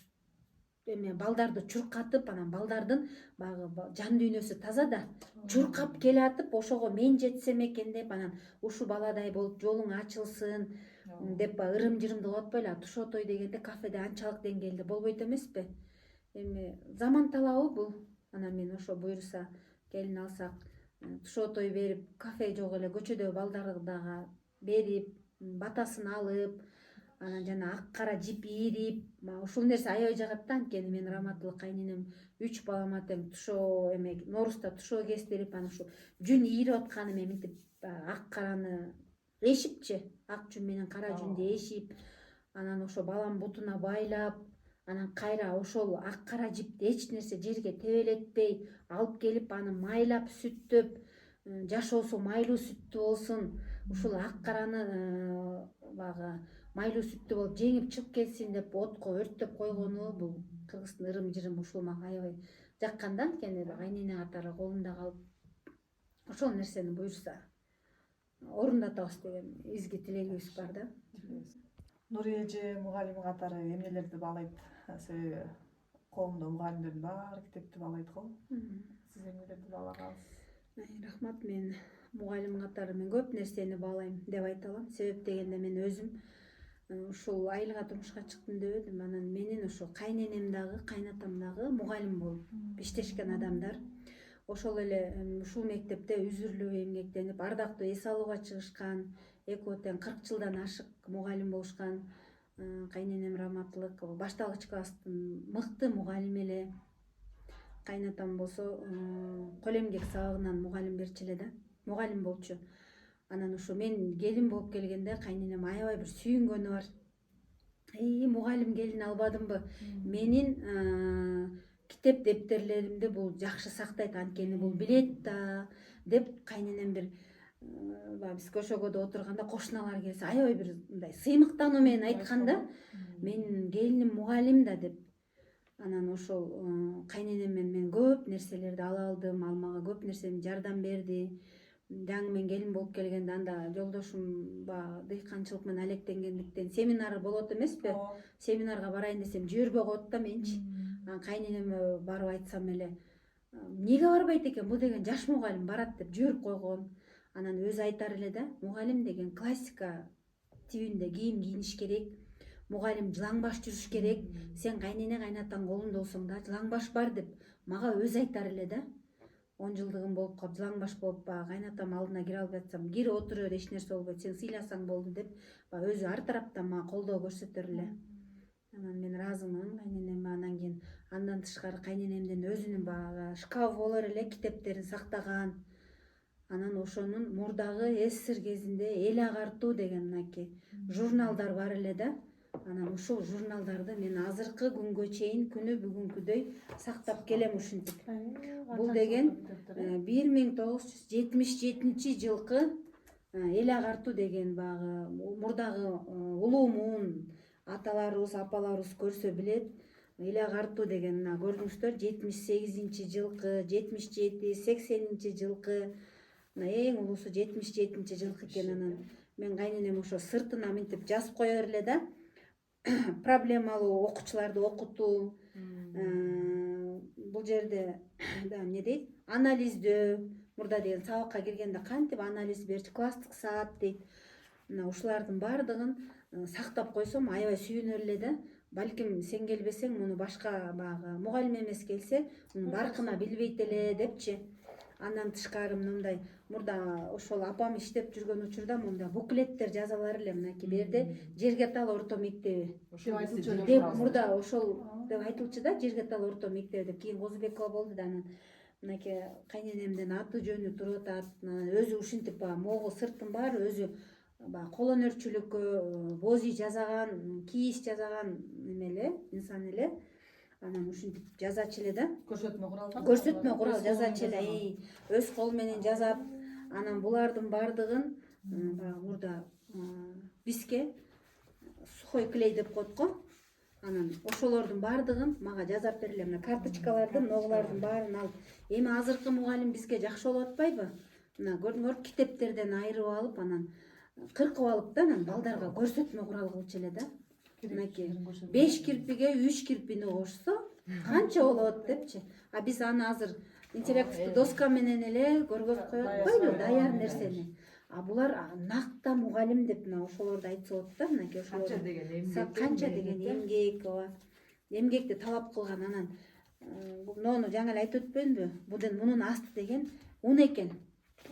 эме балдарды чуркатып, анан балдардын баягы жан дүйнөсү таза да, чуркап келатып, ошого мен жетсем экен деп, анан ушу баладай болуп жолуң ачылсын деп баягы ырым-жырымды кылып атпайлы. Тушоо той дегенде кафеде анчалык деңгээлде болбойт эмеспи? Эми заман талабы бул. Анан мен ошо буюрса келин алсак, тушоо той берип, кафе жок эле көчөдө балдардага берип, батасын алып, анан жана ак кара жип ийрип, ушул нерсе аябай жагат да. Анткени мен раматтылык кайненем 3 балама тең тушоо эме Ноорузда тушоо кестирип, анан ушу жүн ийрип атканы мен мынтип ак караны эшипчи, ак жүн менен кара жүндү эшип, анан ошо баланын бутуна байлап, анан кайра ошол ак кара жипти эч нерсе жерге тебелетпей алып келип, аны майлап, сүттөп, жашоосу майлуу сүттүү болсун, ушул ак караны баягы майлуу сүттүү болуп жеңип чыгып келсин деп отко өрттөп койгону, бул кыргыздын ырым-жырымы ушул мага аябай жаккан да. Анткени кайнене катары колунда калып, ошол нерсени буюрса орундатабыз деген изги тилегибиз бар да. Нурия эже мугалим катары эмнелерди баалайт? Себеби коомдо мугалимдердин баары китепти баалайт го. Сиз эмнелерди баалагансыз? Рахмат, мен мугалим катары мен көп нерсени баалайм деп айта алам. Себеп дегенде мен өзүм ушул айылга турмушка чыктым дебедим. Анан менин ошо кайненем дагы, кайнатам дагы мугалим болуп иштешкен адамдар. Ошол эле ушул мектепте үзүрлүү эмгектенип, ардактуу эс алууга чыгышкан, экөө тең 40 жылдан ашык мугалим болушкан. Кайненем раматтылык башталгыч класстын мыкты мугалими эле. Кайнатам болсо кол эмгек сабагынан мугалим берчү эле да, мугалим болчу. Анан ушу мен келин болуп келгенде кайненем аябай бир сүйүнгөнү бар. Мугалим келин албадымбы? Менин китеп дептерлеримди бул жакшы сактайт, анткени бул билет да деп кайненем бир биз көшөгөдө отурганда кошуналар келсе аябай бир мындай сыймыктануу менен айтканда, менин келиним мугалим да деп. Анан ошол кайненемден мен көп нерселерди ала алдым, ал мага көп нерсени жардам берди. Жаңы мен келин болуп келгенде анда жолдошум баягы дыйканчылык менен алектенгендиктен семинар болот эмеспи? Семинарга барайын десем жибербей коет да менчи. Анан кайненеме барып айтсам эле, эмнеге барбайт экен бул деген жаш мугалим барат деп жиберип койгон. Анан өзү айтар эле да, мугалим деген классика тибинде кийим кийиниш керек. Мугалим жылаңбаш жүрүш керек. Сен кайнене кайнатаң колунда болсоң да жылаңбаш бар деп мага өзү айтар эле да. 10 жылдыгым болуп калып, жылаңбаш болуп кайнатам алдына кире албай атсам, кире отура бер, эч нерсе болбойт, сен сыйласаң болду деп өзү ар тараптан мага колдоо көрсөтөр эле. Анан мен ыраазымын кайненеме. Анан кийин андан тышкары кайненемдин өзүнүн баягы шкафы болор эле, китептерин сактаган. Анан ошонун мурдагы СССР кезинде Эл агартуу деген мынакей журналдар бар эле да. Анан ушул журналдарды мен азыркы күнгө чейин күнү бүгүнкүдөй сактап келем ушинтип. Бул деген 1977 жылкы Эл агартуу деген баягы мурдагы улуумун аталарыбыз, апаларыбыз көрсө билет. Эл агартуу деген мына көрдүңүздөр 78 жылкы, 77, 80 жылкы. Мына эң улуусу 77 жылкы экен. Анан мен кайненем ошо сыртына мынтип жазып коёр эле да. Проблемалуу окуучуларды окутуу, бул жерде эмне дейт? Анализдөө. Мурда деген сабакка киргенде кантип анализ берчи, класстык саат дейт. Мына ушулардын баардыгын сактап койсом аябай сүйүнөр эле да. Балким сен келбесең, муну башка баягы мугалим эмес келсе, мунун баркына билбейт эле депчи. Андан тышкары мындай мурда ошол апам иштеп жүргөн учурда мындай буклеттер жазалар эле, мынакей берде Жергетал орто мектеби деп мурда ошол деп айтылчу да, Жергетал орто мектеби деп. Кийин Козубекова болду да. Анан мынакей кайненемдин аты жөнү туруп атат. Өзү ушинтип могу сырттын баары өзү кол өнөрчүлүккө бози жасаган, кийиз жасаган эме эле, инсан эле. Анан ушинтип жазачу эле да. Көрсөтмө курал жазачу эле. Өз кол менен жазат. Анан булардын баардыгын баягы мурда бизге сухой клей деп коет го. Анан ошолордун баардыгын мага жазап бериле. Мына карточкаларды, ногулардын баарын алып. Эми азыркы мугалим бизге жакшы болуп атпайбы? Мына көрдүңөр, китептерден айырып алып, анан кыркып алып да, анан балдарга көрсөтмө курал кылчу эле да. Мынакей 5 кирпиге 3 кирпини кошсо канча болот депчи. А биз аны азыр интерактивдүү доска менен эле көргөзүп коюп атпайбы, даяр нерсени. А булар накта мугалим деп мына ошолорду айтса болот да. Мынакей ошолор канча деген эмгек, эмгекти талап кылган. Анан муну жаңы эле айтып өтпөймүнбү? Мунун асты деген ун экен.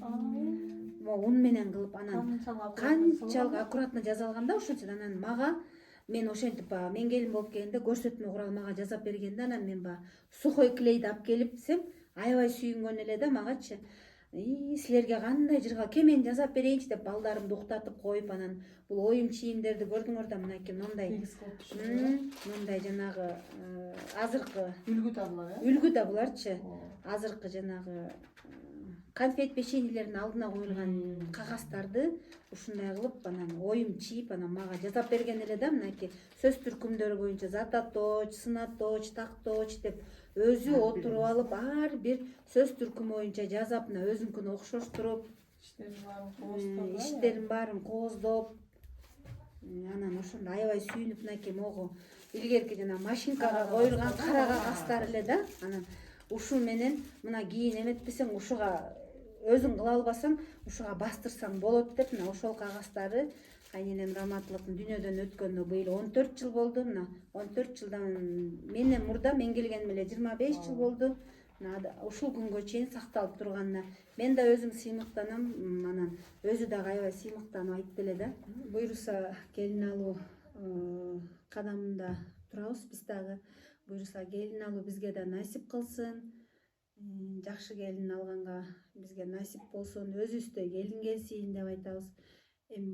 Ун менен кылып, анан канчалык аккуратно жазалганда ошончо. Анан мага мен ошентип мен келин болуп келгенде көрсөтмө курал мага жазап бергенде, анан мен сухой клейди алып келипсем, аябай сүйүнгөн эле да магачы. Силерге кандай жыргал, мен жазап берейинчи деп балдарымды уктатып коюп, анан бул оюм чийимдерди көрдүңөр да, мынакей мындай жанагы азыркы үлгү да буларчы. Азыркы жанагы конфет печеньелердин алдына коюлган кагаздарды ушундай кылып, анан оюм чийип, анан мага жазап берген эле да. Мынакей сөз түркүмдөрү боюнча зататоч, сынаточ, такточ деп өзү отуруп алып, ар бир сөз түркүмү боюнча жазап, мына өзүнкүнү окшоштуруп, иштерин баарын кооздоп, анан ошондо аябай сүйүнүп, мынакей могу илгерки жана машинкага коюлган кара кагаздар эле да. Анан ушул менен мына кийин эметпесең ушуга өзүң кыла албасаң ушуга бастырсаң болот деп мына ошол кагаздарды кайненем раматтылыктын дүйнөдөн өткөнүнө быйыл 14 жыл болду. Мына 14 жылдан менден мурда мен келгениме эле 25 жыл болду. Мына ушул күнгө чейин сакталып турганына мен да өзүм сыймыктанам. Анан өзү дагы аябай сыймыктанып айтты эле да. Буюрса келин алуу кадамында турабыз биз дагы. Буюрса келин алуу бизге да насип кылсын. Жакшы келин алганга бизге насип болсун, өзүбүздөй келин келсин деп айтабыз.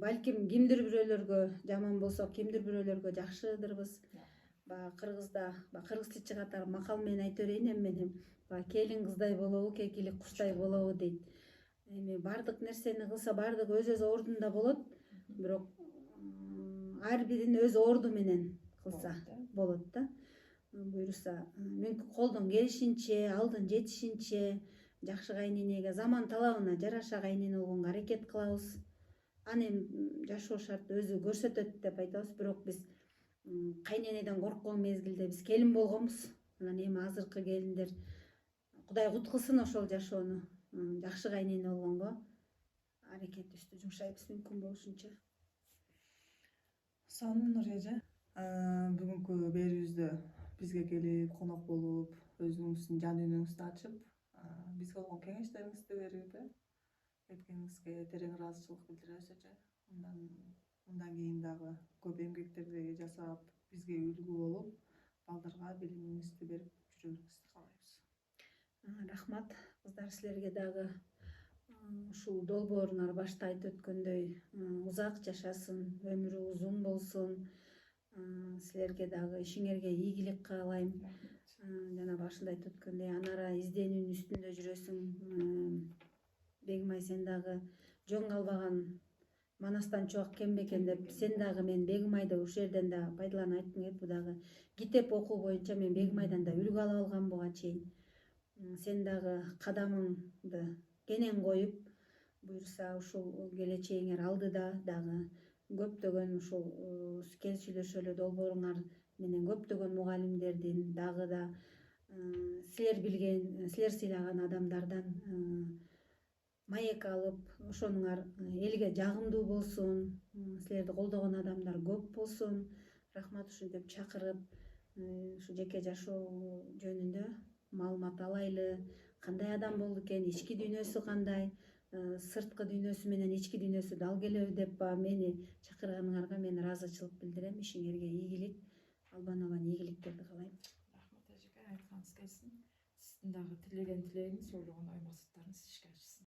Балким кимдир бирөөлөргө жаман болсо, кимдир бирөөлөргө жакшыдырбыз. Кыргызда кыргыз тилчи катары макал менен айта берейин эми мен. Келин кыздай болобу, кекилик куштай болобу дейт. Эми бардык нерсени кылса бардыгы өз ордунда болот, бирок ар бирин өз орду менен кылса болот да. Буюрса колдон келишинче, алдын жетишинче жакшы кайненеге заман талабына жараша кайнене болгонго аракет кылабыз. Аны эми жашоо шарты өзү көрсөтөт деп айтабыз, бирок биз кайненеден корккон мезгилде биз келин болгонбуз. Анан эми азыркы келиндер Кудай куткылсын ошол жашоону, жакшы кайнене болгонго аракетибизди жумшайбыз мүмкүн болушунча. Сау болуңуз Нурия эже. Бүгүнкү берүүбүздө бизге келип конок болуп, өзүңүздүн жан дүйнөңүздү ачып, бизге болгон кеңештериңизди берип, кеткениңизге терең ыраазычылык билдиребиз эже. Мындан кийин дагы көп эмгектерди жасап, бизге үлгү болуп, балдарга билимиңизди берип жүрүүңүздү каалайбыз. Рахмат. Кыздар, силерге дагы ушул долбооруңар башта айтып өткөндөй узак жашасын, өмүрү узун болсун. Силерге дагы ишиңерге ийгилик каалайм. Жана башында айтып өткөндөй анара изденүүнүн үстүндө жүрөсүң. Бегимай, сен дагы жөн калбаган Манастан чубак кем бекен деп, сен дагы мен Бегимайды ушул жерден да пайдаланып айткым келет. Бу дагы китеп окуу боюнча мен Бегимайдан да үлгү ала алгам буга чейин. Сен дагы кадамыңды кенен коюп, буюрса ушул келечегиңер алдыда дагы көптөгөн ушул кел сүйлөшөлү долбооруңар менен көптөгөн мугалимдердин дагы да силер билген, силер сыйлаган адамдардан маек алып, ошонуңар элге жагымдуу болсун, силерди колдогон адамдар көп болсун. Рахмат, ушинтип чакырып, ушу жеке жашоо жөнүндө маалымат алайлы. Кандай адам болду экен, ички дүйнөсү кандай, сырткы дүйнөсү менен ички дүйнөсү дал келеби деп мени чакырганыңарга мен ыраазычылык билдирем. Ишиңерге ийгилик, албан ийгиликтерди каалайм. Рахмат эжеке, айтканыңыз келсин. Сиздин дагы тилеген тилегиңиз, ойлогон ой максаттарыңыз ишке ашсын.